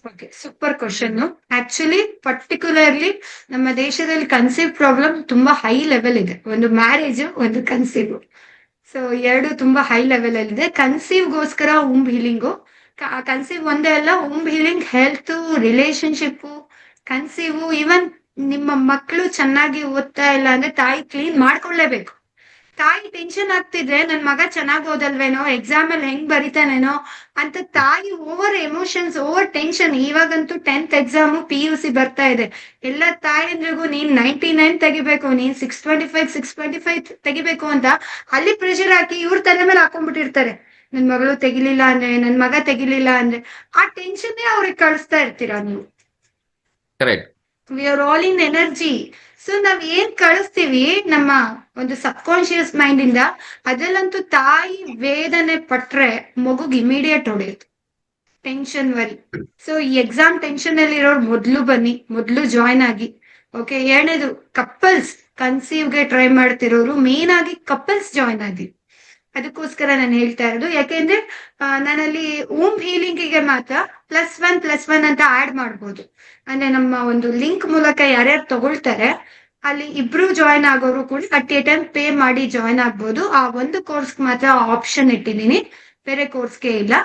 Okay, super question. Actually particularly ನಮ್ಮ ದೇಶದಲ್ಲಿ ಕನ್ಸೀವ್ ಪ್ರಾಬ್ಲಮ್ ತುಂಬಾ ಹೈ ಲೆವೆಲ್ ಇದೆ. ಒಂದು ಮ್ಯಾರೇಜ್, ಒಂದು ಕನ್ಸೀವ್. ಸೊ ಎರಡು ತುಂಬಾ ಹೈ ಲೆವೆಲ್ ಅಲ್ಲಿ ಇದೆ. ಕನ್ಸೀವ್ಗೋಸ್ಕರ ವೂಮ್ ಹೀಲಿಂಗು. ಕನ್ಸೀವ್ ಒಂದೇ ಅಲ್ಲ, whom healing, health, relationship, conceive, even ನಿಮ್ಮ ಮಕ್ಕಳು ಚೆನ್ನಾಗಿ ಓದ್ತಾ ಇಲ್ಲ ಅಂದ್ರೆ ತಾಯಿ ಕ್ಲೀನ್ ಮಾಡ್ಕೊಳ್ಳೇಬೇಕು. ತಾಯಿ ಟೆನ್ಷನ್ ಆಗ್ತಿದ್ರೆ ನನ್ ಮಗ ಚೆನ್ನಾಗ್ ಓದಲ್ವೇನೋ, ಎಕ್ಸಾಮ್ ಅಲ್ಲಿ ಹೆಂಗ್ ಬರಿತಾನೇನೋ ಅಂತ ತಾಯಿ ಓವರ್ ಎಮೋಷನ್ಸ್, ಓವರ್ ಟೆನ್ಷನ್. ಇವಾಗಂತೂ 10th ಎಕ್ಸಾಮ್, PUC ಬರ್ತಾ ಇದೆ. ಎಲ್ಲ ತಾಯಂದ್ರಿಗೂ ನೀನ್ 99 ತೆಗಿಬೇಕು, ನೀನ್ 625 ತೆಗಿಬೇಕು ಅಂತ ಅಲ್ಲಿ ಪ್ರೆಷರ್ ಹಾಕಿ ಇವ್ರ ತಲೆ ಮೇಲೆ ಹಾಕೊಂಡ್ಬಿಟ್ಟಿರ್ತಾರೆ. ನನ್ ಮಗಳು ತೆಗಿಲಿಲ್ಲ ಅಂದ್ರೆ, ನನ್ ಮಗ ತೆಗಿಲಿಲ್ಲ ಅಂದ್ರೆ ಆ ಟೆನ್ಷನ್ನೇ ಅವ್ರಿಗೆ ಕಳಿಸ್ತಾ ಇರ್ತೀರಾ ನೀವು. Correct. V are all in energy. So ನಾವ್ ಏನ್ ಕಳಿಸ್ತೀವಿ ನಮ್ಮ ಒಂದು ಸಬ್ ಕಾನ್ಶಿಯಸ್ ಮೈಂಡ್ ಇಂದ, ಅದ್ರಲ್ಲಂತೂ ತಾಯಿ ವೇದನೆ ಪಟ್ರೆ ಮಗುಗ್ ಇಮಿಡಿಯೇಟ್ ಹೊಡೆಯುತ್ತೆ. Tension worry. ಸೊ ಈ ಎಕ್ಸಾಮ್ ಟೆನ್ಷನ್ ಅಲ್ಲಿ ಇರೋರು ಮೊದ್ಲು ಬನ್ನಿ, ಮೊದ್ಲು ಜಾಯ್ನ್ ಆಗಿ. ಓಕೆ, ಎರಡನೇದು ಕಪಲ್ಸ್, ಕನ್ಸೀವ್ಗೆ ಟ್ರೈ ಮಾಡ್ತಿರೋರು ಮೇನ್ ಆಗಿ ಕಪಲ್ಸ್ ಜಾಯ್ನ್ ಆಗಿ. ಅದಕ್ಕೋಸ್ಕರ ನಾನು ಹೇಳ್ತಾ ಇರೋದು. ಯಾಕೆಂದ್ರೆ ನಾನಲ್ಲಿ ವೂಮ್ ಹೀಲಿಂಗಿಗೆ ಮಾತ್ರ +1 ಅಂತ ಆಡ್ ಮಾಡ್ಬೋದು. ಅಂದ್ರೆ ನಮ್ಮ ಒಂದು ಲಿಂಕ್ ಮೂಲಕ ಯಾರ್ಯಾರು ತಗೊಳ್ತಾರೆ ಅಲ್ಲಿ ಇಬ್ರು ಜಾಯ್ನ್ ಆಗೋರು ಕೂಡ ಅಟ್ ಎ ಟೈಮ್ ಪೇ ಮಾಡಿ ಜಾಯ್ನ್ ಆಗ್ಬೋದು. ಆ ಒಂದು ಕೋರ್ಸ್ ಮಾತ್ರ ಆಪ್ಷನ್ ಇಟ್ಟಿದ್ದೀನಿ, ಬೇರೆ ಕೋರ್ಸ್ಗೆ ಇಲ್ಲ.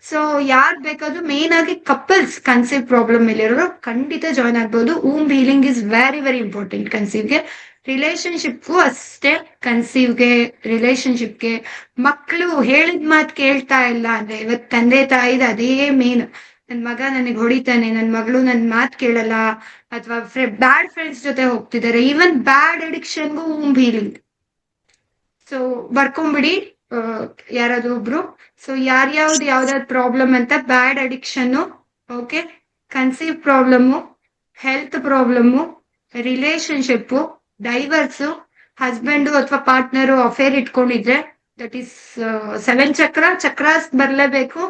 ಸೊ ಯಾರು ಬೇಕಾದ್ರೂ ಮೇನ್ ಆಗಿ ಕಪಲ್ಸ್ ಕನ್ಸೀವ್ ಪ್ರಾಬ್ಲಮ್ ಇರೋರು ಖಂಡಿತ ಜಾಯ್ನ್ ಆಗ್ಬೋದು. Womb healing is very very important ಕನ್ಸೀವ್ಗೆ. ರಿಲೇಶನ್ಶಿಪ್ಗೂ ಅಷ್ಟೇ. ಕನ್ಸೀವ್ಗೆ, ರಿಲೇಶನ್ಶಿಪ್ಗೆ, ಮಕ್ಕಳು ಹೇಳಿದ ಮಾತು ಕೇಳ್ತಾ ಇಲ್ಲ ಅಂದ್ರೆ ಇವತ್ತು ತಂದೆ ತಾಯಿದ ಅದೇ ಮೇನ್. ನನ್ ಮಗ ನನಗೆ ಹೊಡಿತಾನೆ, ನನ್ ಮಗಳು ನನ್ ಮಾತ್ ಕೇಳಲ್ಲ, ಅಥವಾ ಬ್ಯಾಡ್ ಫ್ರೆಂಡ್ಸ್ ಜೊತೆ ಹೋಗ್ತಿದ್ದಾರೆ, ಈವನ್ ಬ್ಯಾಡ್ ಅಡಿಕ್ಷನ್ಗೂ womb healing. ಸೊ ಬರ್ಕೊಂಬಿಡಿ ಯಾರಾದ್ರೂ ಒಬ್ರು. ಸೊ ಯಾವ್ದಾದ್ ಪ್ರಾಬ್ಲಮ್ ಅಂತ, bad addiction, okay, conceive problem, health problem, relationship, divorce, husband ಅಥವಾ ಪಾರ್ಟ್ನರು ಅಫೇರ್ ಇಟ್ಕೊಂಡಿದ್ರೆ, ದಟ್ ಈಸ್ 7 ಚಕ್ರಾಸ್ ಬರ್ಲೇಬೇಕು.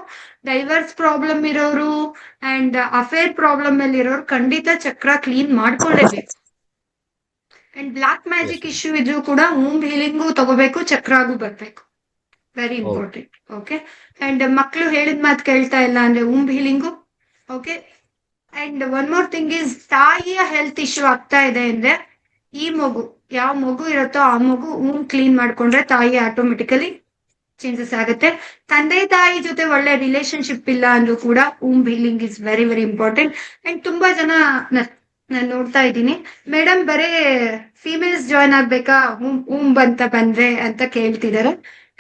ಡೈವರ್ಸ್ ಪ್ರಾಬ್ಲಮ್ ಇರೋರು ಅಂಡ್ ಅಫೇರ್ ಪ್ರಾಬ್ಲಮ್ ಅಲ್ಲಿ ಇರೋರು ಖಂಡಿತ ಚಕ್ರ ಕ್ಲೀನ್ ಮಾಡ್ಕೊಳ್ಳೇಬೇಕು. ಅಂಡ್ ಬ್ಲಾಕ್ ಮ್ಯಾಜಿಕ್ ಇಶ್ಯೂ ಇದ್ರೂ ಕೂಡ womb healingಗೂ ತಗೋಬೇಕು, ಚಕ್ರಾಗೂ ಬರ್ಬೇಕು. Very important. ಓಕೆ. ಅಂಡ್ ಮಕ್ಳು ಹೇಳಿದ ಮಾತು ಕೇಳ್ತಾ ಇಲ್ಲ ಅಂದ್ರೆ womb healing. Okay. And one more thing is, ತಾಯಿಯ ಹೆಲ್ತ್ ಇಶ್ಯೂ ಆಗ್ತಾ ಇದೆ ಅಂದ್ರೆ, ಈ ಮಗು ಯಾವ ಮಗು ಇರುತ್ತೋ ಆ ಮಗು womb ಕ್ಲೀನ್ ಮಾಡ್ಕೊಂಡ್ರೆ ತಾಯಿ ಆಟೋಮೆಟಿಕಲಿ ಚೇಂಜಸ್ ಆಗುತ್ತೆ. ತಂದೆ ತಾಯಿ ಜೊತೆ ಒಳ್ಳೆ ರಿಲೇಶನ್ಶಿಪ್ ಇಲ್ಲ ಅಂದ್ರೂ ಕೂಡ womb healing is very very important. And ತುಂಬಾ ಜನ ನಾನು ನೋಡ್ತಾ ಇದ್ದೀನಿ, ಮೇಡಮ್ ಬರೇ ಫೀಮೇಲ್ಸ್ ಜಾಯ್ನ್ ಆಗ್ಬೇಕಾ womb ಅಂತ ಬಂದ್ರೆ ಅಂತ ಕೇಳ್ತಿದಾರೆ.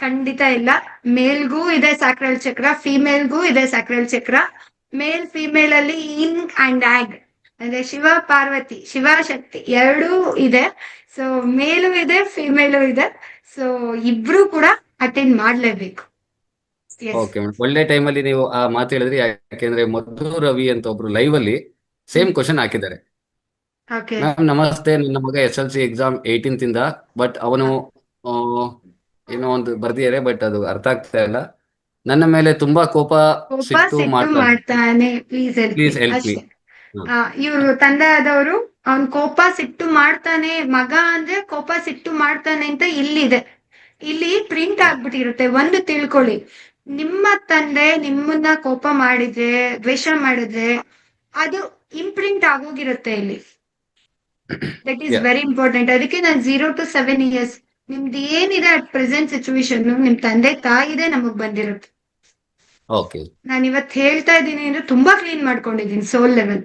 ಖಂಡಿತ ಇಲ್ಲ. ಮೇಲ್ಗೂ ಇದೆ ಸ್ಯಾಕ್ರಲ್ ಚಕ್ರ, ಫಿಮೇಲ್ಗೂ ಇದೆ ಸ್ಯಾಕ್ರಲ್ ಚಕ್ರ. ಮೇಲ್ ಫಿಮೇಲ್ ಅಲ್ಲಿ ಇನ್ ಅಂಡ್ ಆಗ್ ಅಂದ್ರೆ ಶಿವ ಪಾರ್ವತಿ, ಶಿವ ಶಕ್ತಿ ಎರಡೂ ಇದೆ. ಸೊ ಮೇಲು ಇದೆ, ಫಿಮೇಲು ಇದೆ. ಸೊ ಇಬ್ರು ಕೂಡ ಅಟೆಂಡ್ ಮಾಡ್ಲೇಬೇಕು. ಓಕೆ ಮೇಡಮ್, ಒಳ್ಳೆ ಟೈಮಲ್ಲಿ ನೀವು ಆ ಮಾತು ಹೇಳಿದ್ರಿ. ಯಾಕೆಂದ್ರೆ ಮಧು ರವಿ ಅಂತ ಒಬ್ರು ಲೈವ್ ಅಲ್ಲಿ ಸೇಮ್ ಕ್ವಶನ್ ಹಾಕಿದ್ದಾರೆ. ಓಕೆ. ಮ್ಯಾಮ್ ನಮಸ್ತೆ, ನನ್ನ ಮಗ SLC ಎಕ್ಸಾಮ್ 18th ಇಂದ, ಬಟ್ ಅವನು ಏನೋ ಒಂದು ಬರ್ದಿದ್ದಾರೆ, ಬಟ್ ಅದು ಅರ್ಥ ಆಗ್ತಾ ಇಲ್ಲ. ನನ್ನ ಮೇಲೆ ತುಂಬಾ ಸಿಟ್ಟು ಮಾಡ್ತಾನೆ, ಪ್ಲೀಸ್ ಪ್ಲೀಸ್ ಹೆಲ್ಪ್ ಮೀ. ಅಷ್ಟೇ. ಇವ್ರು ತಂದೆ ಆದವರು, ಅವ್ನ್ ಕೋಪ ಸಿಟ್ಟು ಮಾಡ್ತಾನೆ, ಮಗ ಅಂದ್ರೆ ಕೋಪ ಸಿಟ್ಟು ಮಾಡ್ತಾನೆ ಅಂತ ಇಲ್ಲಿದೆ, ಇಲ್ಲಿ ಪ್ರಿಂಟ್ ಆಗ್ಬಿಟ್ಟಿರುತ್ತೆ. ಒಂದು ತಿಳ್ಕೊಳ್ಳಿ, ನಿಮ್ಮ ತಂದೆ ನಿಮ್ಮನ್ನ ಕೋಪ ಮಾಡಿದ್ರೆ, ದ್ವೇಷ ಮಾಡಿದ್ರೆ, ಅದು ಇಂಪ್ರಿಂಟ್ ಆಗೋಗಿರುತ್ತೆ ಇಲ್ಲಿ. That is very important. ಅದಕ್ಕೆ ನಾನು 0 to 7 years ನಿಮ್ದು ಏನಿದೆ ಅಟ್ ಪ್ರೆಸೆಂಟ್ ಸಿಚುವೇಶನ್, ನಿಮ್ ತಂದೆ ತಾಯಿದೆ ನಮಗ್ ಬಂದಿರುತ್ತೆ. ಓಕೆ, ನಾನು ಇವತ್ತು ಹೇಳ್ತಾ ಇದ್ದೀನಿ ಅಂದ್ರೆ ತುಂಬಾ ಕ್ಲೀನ್ ಮಾಡ್ಕೊಂಡಿದ್ದೀನಿ ಸೋಲ್ ಲೆವೆಲ್.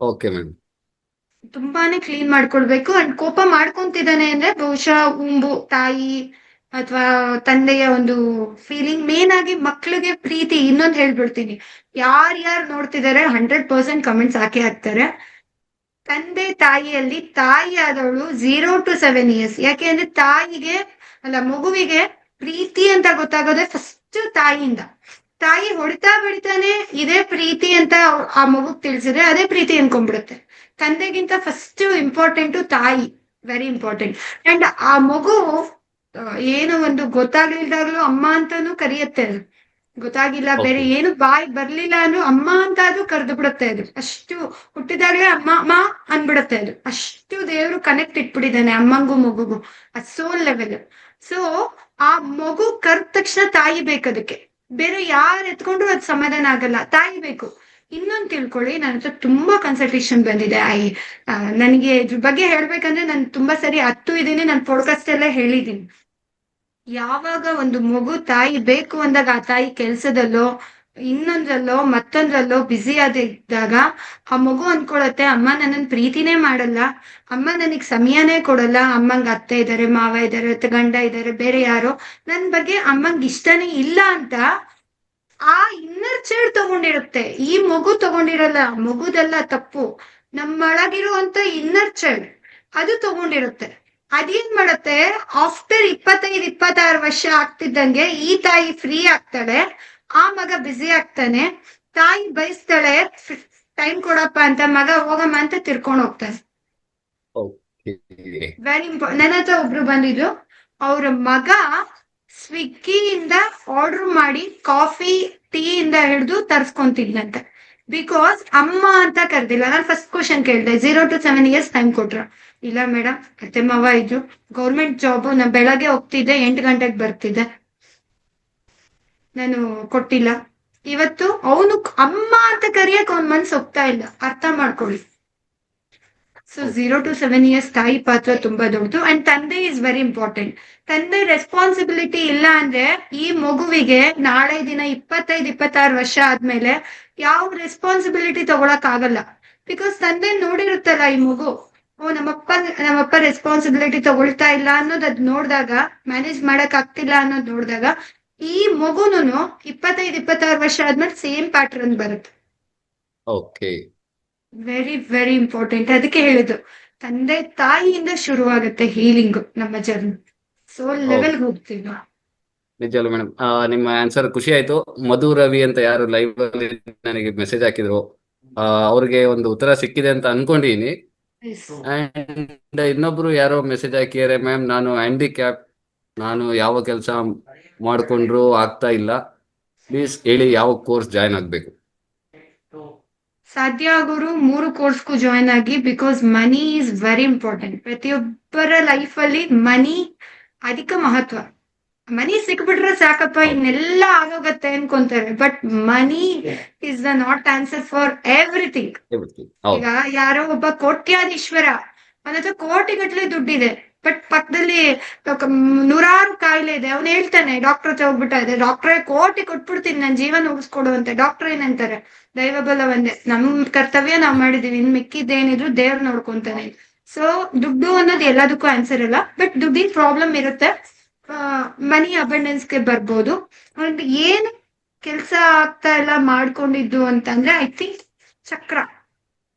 Okay madam. ತುಂಬಾನೇ ಕ್ಲೀನ್ ಮಾಡ್ಕೊಳ್ಬೇಕು. ಅಂಡ್ ಕೋಪ ಮಾಡ್ಕೊಂತಿದ್ದಾನೆ ಅಂದ್ರೆ ಬಹುಶಃ ಉಂಬು ತಾಯಿ ಅಥವಾ ತಂದೆಯ ಒಂದು ಫೀಲಿಂಗ್. ಮೇನ್ ಆಗಿ ಮಕ್ಳಿಗೆ ಪ್ರೀತಿ. ಇನ್ನೊಂದು ಹೇಳ್ಬಿಡ್ತೀನಿ, ಯಾರ್ಯಾರು ನೋಡ್ತಿದ್ದಾರೆ 100% ಕಮೆಂಟ್ಸ್ ಹಾಕ್ತಾರೆ. ತಂದೆ ತಾಯಿಯಲ್ಲಿ ತಾಯಿ ಆದವಳು 0 to 7 years. ಯಾಕೆ ಅಂದ್ರೆ ತಾಯಿಗೆ ಅಲ್ಲ, ಮಗುವಿಗೆ ಪ್ರೀತಿ ಅಂತ ಗೊತ್ತಾಗೋದೇ ಫಸ್ಟ್ ತಾಯಿಯಿಂದ. ತಾಯಿ ಹೊಡಿತಾ ಬಿಡ್ತಾನೆ ಇದೇ ಪ್ರೀತಿ ಅಂತ ಆ ಮಗುಗ್ ತಿಳಿಸಿದ್ರೆ ಅದೇ ಪ್ರೀತಿ ಅನ್ಕೊಂಡ್ಬಿಡುತ್ತೆ. ತಂದೆಗಿಂತ ಫಸ್ಟ್ ಇಂಪಾರ್ಟೆಂಟ್ ತಾಯಿ, ವೆರಿ ಇಂಪಾರ್ಟೆಂಟ್. ಅಂಡ್ ಆ ಮಗು ಏನೋ ಒಂದು ಗೊತ್ತಾಗ್ಲಿಲ್ದಾಗ್ಲೂ ಅಮ್ಮ ಅಂತಾನು ಕರೆಯುತ್ತೆ. ಅದು ಗೊತ್ತಾಗಿಲ್ಲ, ಬೇರೆ ಏನು ಬಾಯ್ ಬರ್ಲಿಲ್ಲ ಅಂದ್ರೂ ಅಮ್ಮ ಅಂತ ಅದು ಕರೆದು ಬಿಡುತ್ತೆ. ಅದು ಅಷ್ಟು ಹುಟ್ಟಿದಾಗ್ಲೇ ಅಮ್ಮ ಅಮ್ಮ ಅನ್ಬಿಡುತ್ತೆ. ಅದು ಅಷ್ಟು ದೇವ್ರು ಕನೆಕ್ಟ್ ಇಟ್ಬಿಟ್ಟಿದ್ದಾನೆ ಅಮ್ಮಂಗೂ ಮಗುಗೂ, ಆ ಸೋಲ್ ಲೆವೆಲ್. ಸೊ ಆ ಮಗು ಕರೆದ ತಕ್ಷಣ ತಾಯಿ ಬೇಕು. ಅದಕ್ಕೆ ಬೇರೆ ಯಾರು ಎತ್ಕೊಂಡ್ರು ಅದು ಸಮಾಧಾನ ಆಗಲ್ಲ, ತಾಯಿ ಬೇಕು. ಇನ್ನೊಂದು ತಿಳ್ಕೊಳ್ಳಿ, ನನ್ನ ಹತ್ರ ತುಂಬಾ ಕನ್ಸಲ್ಟೇಷನ್ ಬಂದಿದೆ. ನನಗೆ ಇದ್ರ ಬಗ್ಗೆ ಹೇಳ್ಬೇಕಂದ್ರೆ ನಾನು ತುಂಬಾ ಸರಿ ಹತ್ತು ಇದೀನಿ, ನಾನು ಪಾಡ್ಕಾಸ್ಟ್ ಎಲ್ಲ ಹೇಳಿದೀನಿ. ಯಾವಾಗ ಒಂದು ಮಗು ತಾಯಿ ಬೇಕು ಅಂದಾಗ ಆ ತಾಯಿ ಕೆಲ್ಸದಲ್ಲೋ ಇನ್ನೊಂದ್ರಲ್ಲೋ ಮತ್ತೊಂದ್ರಲ್ಲೋ ಬ್ಯುಸಿ ಇದ್ದಾಗ ಆ ಮಗು ಅನ್ಕೊಳತ್ತೆ, ಅಮ್ಮ ನನ್ನನ್ ಪ್ರೀತಿನೇ ಮಾಡಲ್ಲ, ಅಮ್ಮ ನನಗ್ ಸಮಯನೇ ಕೊಡಲ್ಲ, ಅಮ್ಮಂಗ್ ಅತ್ತೆ ಇದಾರೆ, ಮಾವ ಇದಾರೆ, ಗಂಡ ಇದಾರೆ, ಬೇರೆ ಯಾರೋ ನನ್ ಬಗ್ಗೆ ಅಮ್ಮಂಗ್ ಇಷ್ಟನೇ ಇಲ್ಲ ಅಂತ ಆ ಇನ್ನರ್ ಚೈಲ್ಡ್ ತಗೊಂಡಿರುತ್ತೆ. ಈ ಮಗು ತಗೊಂಡಿರಲ್ಲ. ಮಗುದೆಲ್ಲ ತಪ್ಪು, ನಮ್ಮೊಳಗಿರುವಂತ ಇನ್ನರ್ ಚೈಲ್ಡ್ ಅದು ತಗೊಂಡಿರುತ್ತೆ. ಅದೇನ್ ಮಾಡತ್ತೆ, ಆಫ್ಟರ್ 25-26 ವರ್ಷ ಆಗ್ತಿದ್ದಂಗೆ ಈ ತಾಯಿ ಫ್ರೀ ಆಗ್ತಾಳೆ, ಆ ಮಗ ಬ್ಯುಸಿ ಆಗ್ತಾನೆ, ತಾಯಿ ಬಯಸ್ತಾಳೆ ಟೈಮ್ ಕೊಡಪ್ಪ ಅಂತ, ಮಗ ಹೋಗಮ್ಮ ಅಂತ ತಿರ್ಕೊಂಡು ಹೋಗ್ತಾನೆ. Very important. ನನ್ನ ಹತ್ರ ಒಬ್ರು ಬಂದಿದ್ರು, ಅವ್ರ ಮಗ ಸ್ವಿಗ್ಗಿಯಿಂದ ಆರ್ಡರ್ ಮಾಡಿ ಕಾಫಿ ಟೀ ಇಂದ ಹಿಡಿದು ತರ್ಸ್ಕೊಂತಿದ್ನಂತೆ. ಬಿಕಾಸ್ ಅಮ್ಮ ಅಂತ ಕರ್ದಿಲ್ಲ. ನಾನು ಫಸ್ಟ್ ಕ್ವಶನ್ ಕೇಳ್ದೆ, 0 to 7 years ಟೈಮ್ ಕೊಟ್ರ? ಇಲ್ಲ ಮೇಡಮ್, ಅತ್ತೆ ಮಾವ ಇದ್ರು, ಗೌರ್ಮೆಂಟ್ ಜಾಬ್, ನಾನು ಬೆಳಗ್ಗೆ ಹೋಗ್ತಿದ್ದೆ, 8 ಗಂಟೆಗೆ ಬರ್ತಿದ್ದೆ, ನಾನು ಕೊಟ್ಟಿಲ್ಲ. ಇವತ್ತು ಅವನು ಅಮ್ಮ ಅಂತ ಕರಿಯಕ್ ಅವನ್ ಮನ್ಸು ಹೋಗ್ತಾ ಇಲ್ಲ. ಅರ್ಥ ಮಾಡ್ಕೊಳ್ಳಿ. ಸೊ 0 to 7 years ತಾಯಿ ಪಾತ್ರ ತುಂಬಾ ದೊಡ್ಡದು. ಅಂಡ್ ತಂದೆ ಇಸ್ ವೆರಿ ಇಂಪಾರ್ಟೆಂಟ್. ತಂದೆ ರೆಸ್ಪಾನ್ಸಿಬಿಲಿಟಿ ಇಲ್ಲ ಅಂದ್ರೆ ಈ ಮಗುವಿಗೆ ನಾಳೆ ದಿನ 25-26 ವರ್ಷ ಆದ್ಮೇಲೆ ಯಾವ ರೆಸ್ಪಾನ್ಸಿಬಿಲಿಟಿ ತಗೊಳಕ್ ಆಗಲ್ಲ. ಬಿಕಾಸ್ ತಂದೆ ನೋಡಿರುತ್ತಲ್ಲ ಈ ಮಗು, ನಮ್ಮಪ್ಪ ರೆಸ್ಪಾನ್ಸಿಬಿಲಿಟಿ ತಗೊಳ್ತಾ ಇಲ್ಲ ಅನ್ನೋದು ಅದ್ ನೋಡಿದಾಗ, ಮ್ಯಾನೇಜ್ ಮಾಡಕ್ ಆಗ್ತಿಲ್ಲ ಅನ್ನೋದು ನೋಡಿದಾಗ ಈ ಮಗುನು 25-26 ವರ್ಷ ಆದ್ಮೇಲೆ ಸೇಮ್ ಪ್ಯಾಟರ್ನ್ ಬರುತ್ತೆ. ಓಕೆ. Very very important. ಅದಕ್ಕೆ ಹೇಳಿದ್ದು ತಂದೆ ತಾಯಿಯಿಂದ ಶುರುವಾಗುತ್ತೆ ಹೀಲಿಂಗ್ ನಮ್ಮ ಜರ್ನಿ. ಸೋಲ್ ಲೆವೆಲ್ ಹೋಗ್ತೀವಿ ನಾವು. ನಿಜವಲ್ಲ ಮೇಡಮ್, ನಿಮ್ಮ ಆನ್ಸರ್ ಖುಷಿ ಆಯ್ತು. ಮಧು ರವಿ ಅಂತ ಯಾರು ಲೈವ್ ಅಲ್ಲಿ ನನಗೆ ಮೆಸೇಜ್ ಹಾಕಿದ್ರು, ಅವ್ರಿಗೆ ಒಂದು ಉತ್ತರ ಸಿಕ್ಕಿದೆ ಅಂತ ಅನ್ಕೊಂಡಿದೀನಿ. Yes. ಅಂಡ್ ಇನ್ನೊಬ್ರು ಯಾರೋ ಮೆಸೇಜ್ ಹಾಕಿದ್ದಾರೆ, ಮ್ಯಾಮ್ ನಾನು ಹ್ಯಾಂಡಿಕ್ಯಾಪ್, ನಾನು ಯಾವ ಕೆಲಸ ಮಾಡ್ಕೊಂಡ್ರು ಆಗ್ತಾ ಇಲ್ಲ, ಪ್ಲೀಸ್ ಹೇಳಿ ಯಾವ ಕೋರ್ಸ್ ಜಾಯ್ನ್ ಆಗ್ಬೇಕು. ಸಾಧ್ಯ ಆಗೋರು 3 ಕೋರ್ಸ್ಗೂ ಜಾಯ್ನ್ ಆಗಿ, because money is very important. ಪ್ರತಿಯೊಬ್ಬರ ಲೈಫ್ ಅಲ್ಲಿ ಮನಿ ಅಧಿಕ ಮಹತ್ವ. ಮನಿ ಸಿಕ್ಬಿಟ್ರೆ ಸಾಕಪ್ಪ ಇನ್ನೆಲ್ಲ ಆಗೋಗತ್ತೆ ಅನ್ಕೊಂತಾರೆ, but money is the not answer for everything. ಈಗ ಯಾರೋ ಒಬ್ಬ ಕೋಟ್ಯಾಧೀಶ್ವರ, ಅವನತ್ರ ಕೋಟಿಗಟ್ಲೆ ದುಡ್ಡಿದೆ, ಬಟ್ ಪಕ್ಕದಲ್ಲಿ ನೂರಾರು ಕಾಯಿಲೆ ಇದೆ. ಅವ್ನು ಹೇಳ್ತಾನೆ ಡಾಕ್ಟರ್ ಹತ್ರ ಹೋಗ್ಬಿಟ್ಟ ಇದೆ, ಡಾಕ್ಟ್ರೇ ಕೋಟಿ ಕೊಟ್ಬಿಡ್ತೀನಿ ನನ್ ಜೀವನ ಉಳಿಸ್ಕೊಡು ಅಂತ. ಡಾಕ್ಟರ್ ಏನಂತಾರೆ, ದೈವ ಬಲ ಒಂದೇ, ನಮ್ ಕರ್ತವ್ಯ ನಾವ್ ಮಾಡಿದೀವಿ, ಇನ್ ಮಿಕ್ಕಿದ್ದೇನಿದ್ರು ದೇವ್ರ ನೋಡ್ಕೊಂತಾನೆ. ಸೊ ದುಡ್ಡು ಅನ್ನೋದು ಎಲ್ಲದಕ್ಕೂ ಆನ್ಸರ್ ಇಲ್ಲ, ಬಟ್ ದುಡ್ಡಿನ ಪ್ರಾಬ್ಲಮ್ ಇರುತ್ತೆ. ಮನಿ ಅಬಂಡೆನ್ಸ್ಗೆ ಬರ್ಬೋದು. ಅಂಡ್ ಏನ್ ಕೆಲ್ಸ ಆಗ್ತಾ ಇಲ್ಲ ಮಾಡ್ಕೊಂಡಿದ್ದು ಅಂತಂದ್ರೆ, ಐ ಥಿಂಕ್ ಚಕ್ರ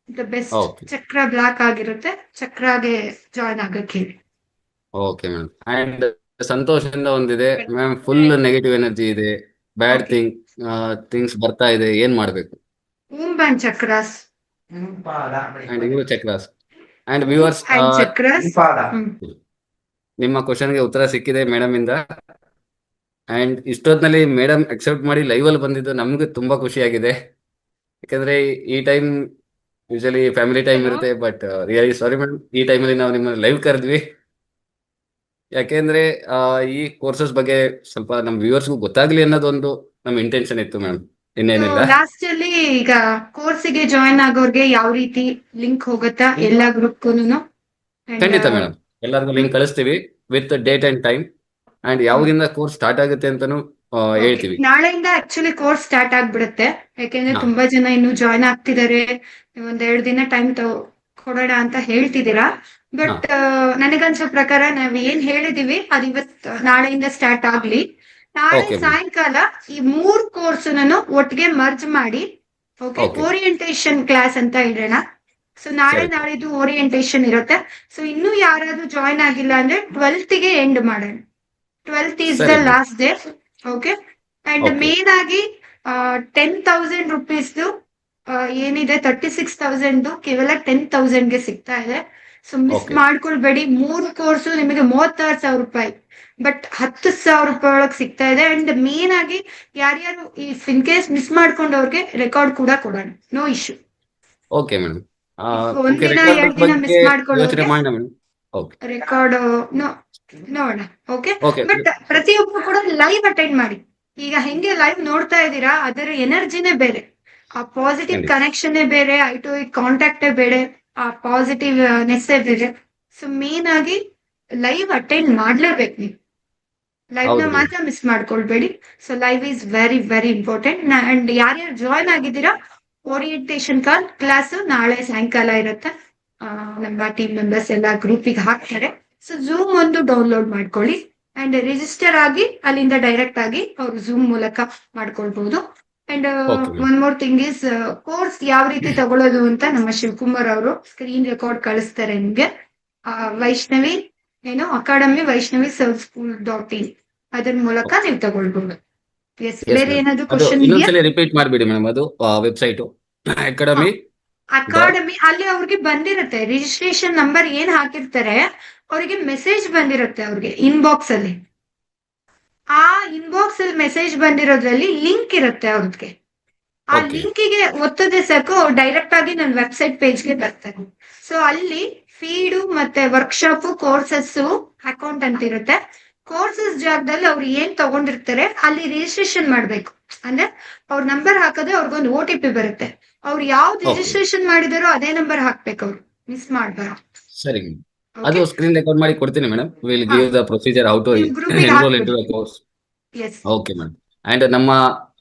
ದ ಬೆಸ್ಟ್. ಚಕ್ರ ಬ್ಲಾಕ್ ಆಗಿರುತ್ತೆ, ಚಕ್ರಾಗೆ ಜಾಯ್ನ್ ಆಗಕ್ಕೆ ಹೇಳಿ. Okay ma'am. ಅಂಡ್ ಸಂತೋಷದಿಂದ ಒಂದಿದೆ ಮ್ಯಾಮ್, ಫುಲ್ ನೆಗೆಟಿವ್ ಎನರ್ಜಿ ಇದೆ, ಬ್ಯಾಡ್ ಥಿಂಗ್ಸ್ ಬರ್ತಾ ಇದೆ, ಏನ್ ಮಾಡ್ಬೇಕು? ಓಂ ಬ್ಯಾಂಡ್ ಚಕ್ರಾಸ್ ಅಂಡ್ ಇವರು ಚಕ್ರಾಸ್ ಅಂಡ್ ವ್ಯೂವರ್ಸ್, ಚಕ್ರಾಸ್. ನಿಮ್ಮ ಕ್ವಶನ್ಗೆ ಉತ್ತರ ಸಿಕ್ಕಿದೆ ಮೇಡಮ್ ಇಂದ. ಅಂಡ್ ಇಷ್ಟೊತ್ತಿನಲ್ಲಿ ಮೇಡಮ್ ಅಕ್ಸೆಪ್ಟ್ ಮಾಡಿ ಲೈವ್ ಅಲ್ಲಿ ಬಂದಿದ್ದು ನಮ್ಗೆ ತುಂಬಾ ಖುಷಿಯಾಗಿದೆ. ಯಾಕಂದ್ರೆ ಈ ಟೈಮ್ ಯೂಶಲಿ ಫ್ಯಾಮಿಲಿ ಟೈಮ್ ಇರುತ್ತೆ, ಬಟ್ ರಿಯಲಿ ಸಾರಿ ಮೇಡಮ್, ಈ ಟೈಮಲ್ಲಿ ನಾವು ನಿಮ್ಮನ್ನ ಲೈವ್ ಕರೆದ್ವಿ. ಯಾಕೆಂದ್ರೆ ಈ ಕೋರ್ಸಸ್ ಬಗ್ಗೆ ಸ್ವಲ್ಪ ನಮ್ಮ ವ್ಯೂವರ್ಸ್ಗೂ ಗೊತ್ತಾಗ್ಲಿ ಅನ್ನೋದೊಂದು ನಮ್ಮ ಇಂಟೆನ್ಷನ್ ಇತ್ತು ಮೇಡಮ್, ಇನ್ನೇನಿಲ್ಲ. ಲಾಸ್ಟ್ ಅಲ್ಲಿ ಈಗ ಕೋರ್ಸಿಗೆ ಜಾಯ್ನ್ ಆಗೋರ್ಗೆ ಯಾವ ರೀತಿ ಲಿಂಕ್ ಹೋಗುತ್ತಾ ಎಲ್ಲಾ ಗ್ರೂಪ್ಗೂನು? ಖಂಡಿತ ಮೇಡಮ್, ಎಲ್ಲರಿಗೂ ಲಿಂಕ್ ಕಳಿಸ್ತೀವಿ with date and time, and ಯಾವಾಗಿಂದ ಕೋರ್ಸ್ ಸ್ಟಾರ್ಟ್ ಆಗುತ್ತೆ ಅಂತಾನು ಹೇಳ್ತೀವಿ. ನಾಳೆಯಿಂದ ಆಕ್ಚುಲಿ ಕೋರ್ಸ್ ಸ್ಟಾರ್ಟ್ ಆಗ್ಬಿಡುತ್ತೆ, ಯಾಕೆಂದ್ರೆ ತುಂಬಾ ಜನ ಇನ್ನು ಜಾಯ್ನ್ ಆಗ್ತಿದ್ದಾರೆ. 1-2 ದಿನ ಟೈಮ್ ಕೊಡೋಣ ಅಂತ ಹೇಳ್ತಿದ್ದೀರಾ, ಬಟ್ ನನಗನ್ಸೋ ಪ್ರಕಾರ ನಾವ್ ಏನ್ ಹೇಳಿದೀವಿ ಅದು ನಾಳೆಯಿಂದ ಸ್ಟಾರ್ಟ್ ಆಗ್ಲಿ. ನಾಳೆ ಸಾಯಂಕಾಲ ಈ 3 ಕೋರ್ಸ್ ಒಟ್ಟಿಗೆ ಮರ್ಜ್ ಮಾಡಿ ಓರಿಯಂಟೇಶನ್ ಕ್ಲಾಸ್ ಅಂತ ಇಡೋಣ. ಸೊ ನಾಳಿದ್ದು ಓರಿಯಂಟೇಶನ್ ಇರುತ್ತೆ. ಸೊ ಇನ್ನೂ ಯಾರಾದ್ರೂ ಜಾಯ್ನ್ ಆಗಿಲ್ಲ ಅಂದ್ರೆ 12th ಗೆ ಎಂಡ್ ಮಾಡೋಣ. 12th is the last day. Okay. And main ಆಗಿ 10,000 ರುಪೀಸ್ದು ಏನಿದೆ 36,000 ಕೇವಲ 10,000 ಗೆ ಸಿಗ್ತಾ ಇದೆ. So miss ಮಾಡ್ಕೊಳ್ಬೇಡಿ. 3 ಕೋರ್ಸು ನಿಮಗೆ 36,000 ರೂಪಾಯಿ, ಬಟ್ 10,000 ರೂಪಾಯಿ ಒಳಗೆ ಸಿಗ್ತಾ ಇದೆ. ಅಂಡ್ ಮೇನ್ ಆಗಿ ಯಾರ್ಯಾರು ಇನ್ ಕೇಸ್ ಮಿಸ್ ಮಾಡ್ಕೊಂಡವ್ರಿಗೆ ರೆಕಾರ್ಡ್ ಕೂಡ ಕೊಡೋಣ, ನೋ ಇಶ್ಯೂ. Okay madam. ಒಂದಿನ 2 ದಿನ ಮಿಸ್ ಮಾಡ್ಕೊಳ್ಳೋಕೆ ರೆಕಾರ್ಡ್ ನೋಡೋಣ. ಓಕೆ. ಬಟ್ ಪ್ರತಿಯೊಬ್ಬರು ಕೂಡ ಲೈವ್ ಅಟೆಂಡ್ ಮಾಡಿ. ಈಗ ಹೆಂಗೆ ಲೈವ್ ನೋಡ್ತಾ ಇದ್ದೀರಾ, ಅದರ ಎನರ್ಜಿನೇ ಬೇರೆ, ಆ ಪಾಸಿಟಿವ್ ಕನೆಕ್ಷನ್ ಬೇರೆ, ಐ ಟು ಐ ಕಾಂಟ್ಯಾಕ್ಟ್ ಬೇರೆ, ಆ ಪಾಸಿಟಿವ್ ನೆಸ್ ಬೇರೆ. ಸೊ ಮೇನ್ ಆಗಿ ಲೈವ್ ಅಟೆಂಡ್ ಮಾಡ್ಲೇಬೇಕು ನೀವು. ಲೈವ್ ನ ಮಾತ್ರ ಮಿಸ್ ಮಾಡ್ಕೊಳ್ಬೇಡಿ. So live is very very important. And ಯಾರ್ಯಾರು ಜಾಯ್ನ್ ಆಗಿದ್ದೀರಾ, ಓರಿಯಂಟೇಶನ್ ಕ್ಲಾಸ್ ನಾಳೆ ಸಾಯಂಕಾಲ ಇರುತ್ತೆ. ನಮ್ಮ ಟೀಮ್ ಮೆಂಬರ್ಸ್ ಎಲ್ಲ ಗ್ರೂಪಿಗೆ ಹಾಕ್ತಾರೆ. ಸೊ ಝೂಮ್ ಒಂದು ಡೌನ್ಲೋಡ್ ಮಾಡ್ಕೊಳ್ಳಿ ಅಂಡ್ ರಿಜಿಸ್ಟರ್ ಆಗಿ ಅಲ್ಲಿಂದ ಡೈರೆಕ್ಟ್ ಆಗಿ ಅವ್ರು ಝೂಮ್ ಮೂಲಕ ಮಾಡ್ಕೊಳ್ಬಹುದು. And one more thing is, course ಯಾವ ರೀತಿ ತಗೊಳ್ಳೋದು ಅಂತ ನಮ್ಮ ಶಿವಕುಮಾರ್ ಅವರು ಸ್ಕ್ರೀನ್ ರೆಕಾರ್ಡ್ ಕಳಿಸ್ತಾರೆ ನಿಮ್ಗೆ. ವೈಷ್ಣವಿ ಅಕಾಡೆಮಿ ವೈಷ್ಣವಿ ಸರ್ವ್ ಸ್ಕೂಲ್.in ಅದ್ರ ಮೂಲಕ ನೀವು ತಗೊಳ್ಬಹುದು. ಬೇರೆ ಏನಾದ್ರು ಕ್ವಶನ್ ಇದೆಯಾ? ರಿಪೀಟ್ ಮಾಡ್ಬಿಡಿ ಮೇಡಮ್, ಅದು ವೆಬ್ಸೈಟ್ ಅಕಾಡೆಮಿ ಅಲ್ಲಿ ಅವ್ರಿಗೆ ಬಂದಿರುತ್ತೆ ರಿಜಿಸ್ಟ್ರೇಷನ್ ನಂಬರ್ ಏನ್ ಹಾಕಿರ್ತಾರೆ, ಅವರಿಗೆ ಮೆಸೇಜ್ ಬಂದಿರುತ್ತೆ ಅವ್ರಿಗೆ ಇನ್ಬಾಕ್ಸ್ ಅಲ್ಲಿ. ಆ ಇನ್ಬಾಕ್ಸ್ ಅಲ್ಲಿ ಮೆಸೇಜ್ ಬಂದಿರೋದ್ರಲ್ಲಿ ಲಿಂಕ್ ಇರುತ್ತೆ ಅವ್ರಿಗೆ. ಆ ಲಿಂಕಿಗೆ ಒತ್ತದೆ ಸಾಕು, ಡೈರೆಕ್ಟ್ ಆಗಿ ನನ್ನ ವೆಬ್ಸೈಟ್ ಪೇಜ್ಗೆ ಬರ್ತಾರೆ. ಸೊ ಅಲ್ಲಿ ಫೀಡು ಮತ್ತೆ ವರ್ಕ್ಶಾಪ್ ಕೋರ್ಸಸ್ ಅಕೌಂಟ್ ಅಂತ ಇರುತ್ತೆ. ಕೋರ್ಸಸ್ ಜಾಗದಲ್ಲಿ ಅವ್ರು ಏನ್ ತಗೊಂಡಿರ್ತಾರೆ ಅಲ್ಲಿ ರಿಜಿಸ್ಟ್ರೇಷನ್ ಮಾಡ್ಬೇಕು. ಅಂದ್ರೆ ಅವ್ರ ನಂಬರ್ ಹಾಕಿದ್ರೆ ಅವ್ರಿಗೊಂದು OTP ಬರುತ್ತೆ. ಅವ್ರು ಯಾವ್ದು ರಿಜಿಸ್ಟ್ರೇಷನ್ ಮಾಡಿದಾರೋ ಅದೇ ನಂಬರ್ ಹಾಕ್ಬೇಕು, ಅವ್ರು ಮಿಸ್ ಮಾಡ್ಬಾರ್ದು. ಸರಿ, ಅದು ಸ್ಕ್ರೀನ್ ರೆಕಾರ್ಡ್ ಮಾಡಿ ಕೊಡ್ತೀನಿ madam. Will give the procedure how to enroll into the course. Okay madam. And ನಮ್ಮ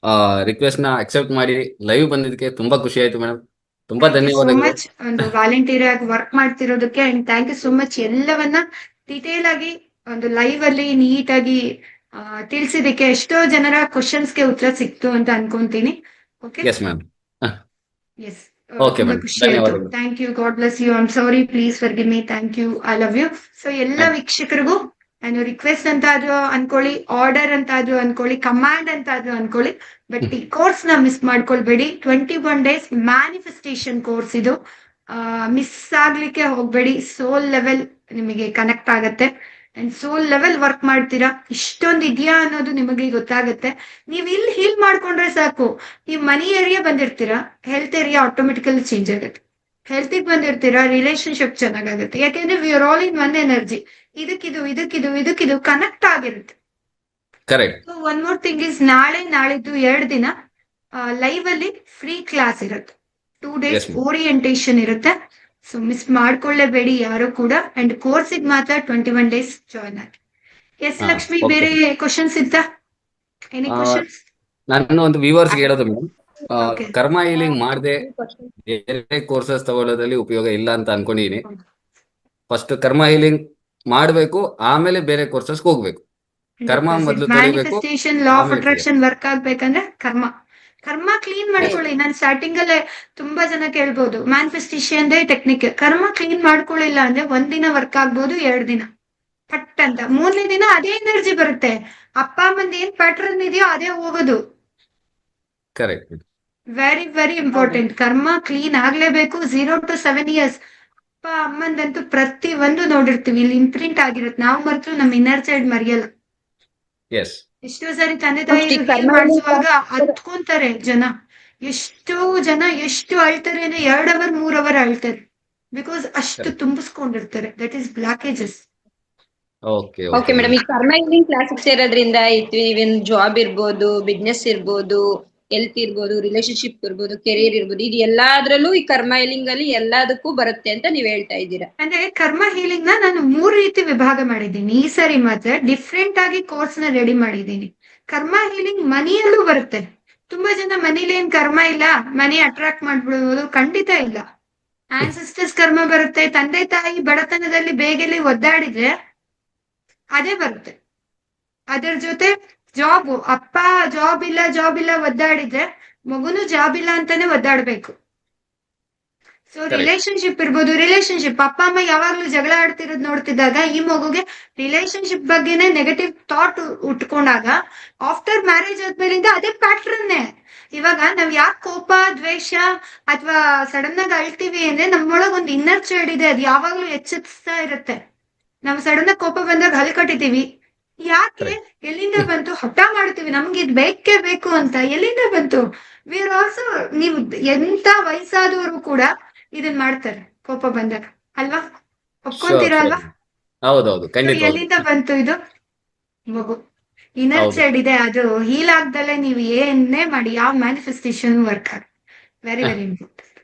ರಿಕ್ವೆಸ್ಟ್ ನ ಅಕ್ಸೆಪ್ಟ್ ಮಾಡಿ ಲೈವ್ ಬಂದಿದ್ದಕ್ಕೆ ತುಂಬಾ ಖುಷಿ ಆಯ್ತು ಮೇಡಮ್. ತುಂಬಾ ಧನ್ಯವಾದಗಳು. ಒಂದು ವಾಲಂಟಿಯರ್ ಆಗಿ ವರ್ಕ್ ಮಾಡ್ತಿರೋದಕ್ಕೆ and thank you so much. ಎಲ್ಲವನ್ನ ಡಿಟೇಲ್ ಆಗಿ ಒಂದು ಲೈವ್ ಅಲ್ಲಿ ನೀಟ್ ಆಗಿ ತಿಳಿಸಿದಕ್ಕೆ ಎಷ್ಟೋ ಜನರ ಕ್ವಶನ್ಸ್ಗೆ ಉತ್ತರ ಸಿಕ್ತು ಅಂತ ಅನ್ಕೊಂತೀನಿ. Okay, yes ma'am. Yes, okay ತುಂಬಾ ಮೇಡಮ್, ಖುಷಿ ಆಯ್ತು. ಧನ್ಯವಾದಗಳು. Thank you, God bless you, I'm sorry, please forgive me, thank you, I love you. So ಎಲ್ಲ Thank- ವೀಕ್ಷಕರಿಗೂ ನಾನು ರಿಕ್ವೆಸ್ಟ್ ಅಂತಾದ್ರೂ ಅನ್ಕೊಳ್ಳಿ, ಆರ್ಡರ್ ಅಂತಾದ್ರೂ ಅನ್ಕೊಳ್ಳಿ, ಕಮಾಂಡ್ ಅಂತಾದ್ರೂ ಅನ್ಕೊಳ್ಳಿ, ಬಟ್ ಈ ಕೋರ್ಸ್ ನ ಮಿಸ್ ಮಾಡ್ಕೊಳ್ಬೇಡಿ. 21 days ಮ್ಯಾನಿಫೆಸ್ಟೇಷನ್ ಕೋರ್ಸ್ ಇದು. ಮಿಸ್ ಆಗ್ಲಿಕ್ಕೆ ಹೋಗ್ಬೇಡಿ. ಸೋಲ್ ಲೆವೆಲ್ ನಿಮಗೆ ಕನೆಕ್ಟ್ ಆಗತ್ತೆ ಅಂಡ್ ಸೋಲ್ ಲೆವೆಲ್ ವರ್ಕ್ ಮಾಡ್ತೀರಾ. ಇಷ್ಟೊಂದು ಇದೆಯಾ ಅನ್ನೋದು ನಿಮಗೆ ಗೊತ್ತಾಗತ್ತೆ. ನೀವು ಇಲ್ಲಿ ಹೀಲ್ ಮಾಡ್ಕೊಂಡ್ರೆ ಸಾಕು. ಈ ಮನಿ ಏರಿಯಾ ಬಂದಿರ್ತೀರಾ, ಹೆಲ್ತ್ ಏರಿಯಾ ಆಟೋಮೆಟಿಕಲಿ ಚೇಂಜ್ ಆಗುತ್ತೆ. ಹೆಲ್ತಿಗೆ ಬಂದಿರ್ತೀರಾ, ರಿಲೇಶನ್ಶಿಪ್ ಚೆನ್ನಾಗಾಗುತ್ತೆ. ಯಾಕೆಂದ್ರೆ we are all in one energy. ಇದಕ್ಕಿದು ಕನೆಕ್ಟ್ ಆಗಿರುತ್ತೆ. Correct. So one more thing is, ನಾಳಿದ್ದು 2 ದಿನ ಲೈವ್ ಅಲ್ಲಿ ಫ್ರೀ ಕ್ಲಾಸ್ ಇರುತ್ತೆ. 2 days Yes, ma'am. ಓರಿಯಂಟೇಶನ್ ಇರುತ್ತೆ. ಸೊ ಮಿಸ್ ಮಾಡ್ಕೊಳ್ಳೇಬೇಡಿ ಯಾರು ಕೂಡ. ಅಂಡ್ ಕೋರ್ಸಿಗೆ ಮಾತ್ರ 21 days ಜಾಯ್ನ್ ಆಗಿ. ಎಸ್ ಹಾ, ಲಕ್ಷ್ಮಿ, okay. ಬೇರೆ ಕ್ವಶನ್ಸ್ ಇತ್ತಾ? ಎನಿ ಆ, ಕ್ವಶನ್ಸ್? ನಾನು ಒಂದು ವ್ಯೂವರ್ಸ್ಗೆ ಹೇಳೋದು ಮೇಡಮ್, Okay. ಕರ್ಮ ಹೀಲಿಂಗ್ ಮಾಡದೆ ಬೇರೆ ಕೋರ್ಸಸ್ ತಗೊಳ್ಳೋದ್ರಲ್ಲಿ ಉಪಯೋಗ ಇಲ್ಲ ಅಂತ ಅನ್ಕೊಂಡಿದೀನಿ. ಫಸ್ಟ್ ಕರ್ಮ ಹೀಲಿಂಗ್ ಮಾಡಬೇಕು, ಆಮೇಲೆ ಬೇರೆ ಕೋರ್ಸಸ್ ಹೋಗ್ಬೇಕು. ಕರ್ಮ ಮೊದಲು ತೊಳಿಬೇಕು, ಮ್ಯಾನಿಫೆಸ್ಟೇಷನ್ ಲಾ ಆಫ್ ಆಮೇಲೆ ಅಟ್ರಾಕ್ಷನ್ ವರ್ಕ್ ಆಗ್ಬೇಕಂದ್ರೆ ಕರ್ಮ ಕ್ಲೀನ್ ಮಾಡ್ಕೊಳ್ಳಿ. ನಾನು ಸ್ಟಾರ್ಟಿಂಗ್ ಅಲ್ಲೇ ತುಂಬಾ ಜನ ಕೇಳ್ಬೋದು, ಮ್ಯಾನಿಫೆಸ್ಟೇಷನ್ ಟೆಕ್ನಿಕ್. ಕರ್ಮ ಕ್ಲೀನ್ ಮಾಡ್ಕೊಳ್ಳಿಲ್ಲ ಅಂದ್ರೆ 1 ದಿನ ವರ್ಕ್ ಆಗ್ಬೋದು, 2 ದಿನ ಪಟ್ ಅಂತ. 3ನೇ ದಿನ ಅದೇ ಎನರ್ಜಿ ಬರುತ್ತೆ. ಅಪ್ಪ ಅಮ್ಮಂದ್ ಏನ್ ಪ್ಯಾಟರ್ನ್ ಇದೆಯೋ ಅದೇ ಹೋಗೋದು. ಕರೆಕ್ಟ್. Very very important. ಕರ್ಮ ಕ್ಲೀನ್ ಆಗ್ಲೇಬೇಕು. 0 to 7 years ಅಪ್ಪ ಅಮ್ಮಂದಂತೂ ಪ್ರತಿ ಒಂದು ನೋಡಿರ್ತೀವಿ, ಇಲ್ಲಿ ಇಂಪ್ರಿಂಟ್ ಆಗಿರುತ್ತೆ. ನಾವು ಮರೆತು ನಮ್ಮ ಇನ್ನರ್ ಚೈಲ್ಡ್ ಮರೆಯಲ್ಲ. ಎಸ್. ಎಷ್ಟೋ ಸಾರಿ ತಂದೆ ತಾಯಿ ಕರ್ಮ ಮಾಡಿಸುವಾಗ ಹತ್ಕೊಂತಾರೆ ಜನ. ಎಷ್ಟೋ ಜನ ಎಷ್ಟು ಅಳ್ತಾರೆ ಅಂದ್ರೆ 2 hour 3 hour ಅಳ್ತಾರೆ. ಬಿಕಾಸ್ ಅಷ್ಟು Correct. ತುಂಬಿಸ್ಕೊಂಡಿರ್ತಾರೆ. That is blockages. Okay okay madam, ಈ ಕರ್ಮ ಹೀಲಿಂಗ್ ಕ್ಲಾಸಿಗೆ ಸೇರೋದ್ರಿಂದ ಇವನ್ ಜಾಬ್ ಇರ್ಬೋದು, ಬಿಸ್ನೆಸ್ ಇರ್ಬೋದು, ಹೆಲ್ತ್ ಇರ್ಬೋದು, ರಿಲೇಶನ್ಶಿಪ್ ಇರ್ಬೋದು, ಕೆರಿಯರ್ ಇರ್ಬೋದು, ಇದು ಎಲ್ಲಾದ್ರಲ್ಲೂ ಈ ಕರ್ಮ ಹೀಲಿಂಗ್ ಅಲ್ಲಿ ಎಲ್ಲದಕ್ಕೂ ಬರುತ್ತೆ ಅಂತ ನೀವ್ ಹೇಳ್ತಾ ಇದ್ದೀರಾ. ಅಂದ್ರೆ ಕರ್ಮ ಹೀಲಿಂಗ್ ನ ನಾನು 3 ರೀತಿ ವಿಭಾಗ ಮಾಡಿದ್ದೀನಿ. ಈ ಸರಿ ಮಾತ್ರ ಡಿಫ್ರೆಂಟ್ ಆಗಿ ಕೋರ್ಸ್ ನ ರೆಡಿ ಮಾಡಿದ್ದೀನಿ. ಕರ್ಮ ಹೀಲಿಂಗ್ ಮನಿಯಲ್ಲೂ ಬರುತ್ತೆ. ತುಂಬಾ ಜನ ಮನೇಲಿ ಏನ್ ಕರ್ಮ ಇಲ್ಲ, ಮನಿ ಅಟ್ರಾಕ್ಟ್ ಮಾಡ್ಬಿಡುವುದು, ಖಂಡಿತ ಇಲ್ಲ. ಆನ್ಸೆಸ್ಟರ್ಸ್ ಕರ್ಮ ಬರುತ್ತೆ. ತಂದೆ ತಾಯಿ ಬಡತನದಲ್ಲಿ ಬೇಗಲಿ ಒದ್ದಾಡಿದ್ರೆ ಅದೇ ಬರುತ್ತೆ. ಅದರ ಜೊತೆ ಜಾಬ್, ಅಪ್ಪ ಜಾಬ್ ಇಲ್ಲ ಒದ್ದಾಡಿದ್ರೆ ಮಗುನು ಜಾಬ್ ಇಲ್ಲ ಅಂತಾನೆ ಒದ್ದಾಡ್ಬೇಕು. So Correct. ರಿಲೇಶನ್ಶಿಪ್ ಇರ್ಬೋದು, ಅಪ್ಪ ಅಮ್ಮ ಯಾವಾಗ್ಲೂ ಜಗಳ ಆಡ್ತಿರೋದ್ ನೋಡ್ತಿದ್ದಾಗ ಈ ಮಗುಗೆ ರಿಲೇಶನ್ಶಿಪ್ ಬಗ್ಗೆನೆ ನೆಗೆಟಿವ್ ಥಾಟ್ ಉಟ್ಕೊಂಡಾಗ ಆಫ್ಟರ್ ಮ್ಯಾರೇಜ್ ಆದ್ಮೇಲಿಂದ ಅದೇ ಪ್ಯಾಟ್ರನ್ನೇ. ಇವಾಗ ನಾವ್ ಯಾಕೆ ಕೋಪ, ದ್ವೇಷ ಅಥವಾ ಸಡನ್ ಆಗಿ ಅಳ್ತೀವಿ ಅಂದ್ರೆ ನಮ್ಮೊಳಗ್ ಒಂದು ಇನ್ನರ್ ಚೈಲ್ಡ್ ಇದೆ, ಅದು ಯಾವಾಗ್ಲೂ ಎಚ್ಚರಿಸ್ತಾ ಇರುತ್ತೆ. ನಾವು ಸಡನ್ ಆಗಿ ಕೋಪ ಬಂದಾಗ ಹಲ್ ಕಟ್ಟಿತೀವಿ. ಯಾಕೆ? ಎಲ್ಲಿಂದ ಬಂತು? ಹಠ ಮಾಡ್ತೀವಿ, ನಮ್ಗೆ ಇದು ಬೇಕೇ ಬೇಕು ಅಂತ. ಎಲ್ಲಿಂದ ಬಂತು? ವಿ ಆರ್ ಆಲ್ಸೋ, ನೀವು ಎಂತ ವಯಸ್ಸಾದವರು ಕೂಡ ಇದನ್ ಮಾಡ್ತಾರೆ ಕೋಪ ಬಂದಾಗ, ಅಲ್ವಾ? ಒಪ್ಕೊಂತೀರಾ ಅಲ್ವಾ? ಹೌದೌದು, ಖಂಡಿತ. ಎಲ್ಲಿಂದ ಬಂತು ಇದು? ಮಗು ಇನ್ನರ್ ಹೌದು. ಚೈಲ್ಡ್ ಇದೆ. ಅದು ಹೀಲ್ ಆಗ್ದಲೆ ನೀವು ಏನೇ ಮಾಡಿ ಯಾವ ಮ್ಯಾನಿಫೆಸ್ಟೇಷನ್ ವರ್ಕ್ ಆಗ. Very very important.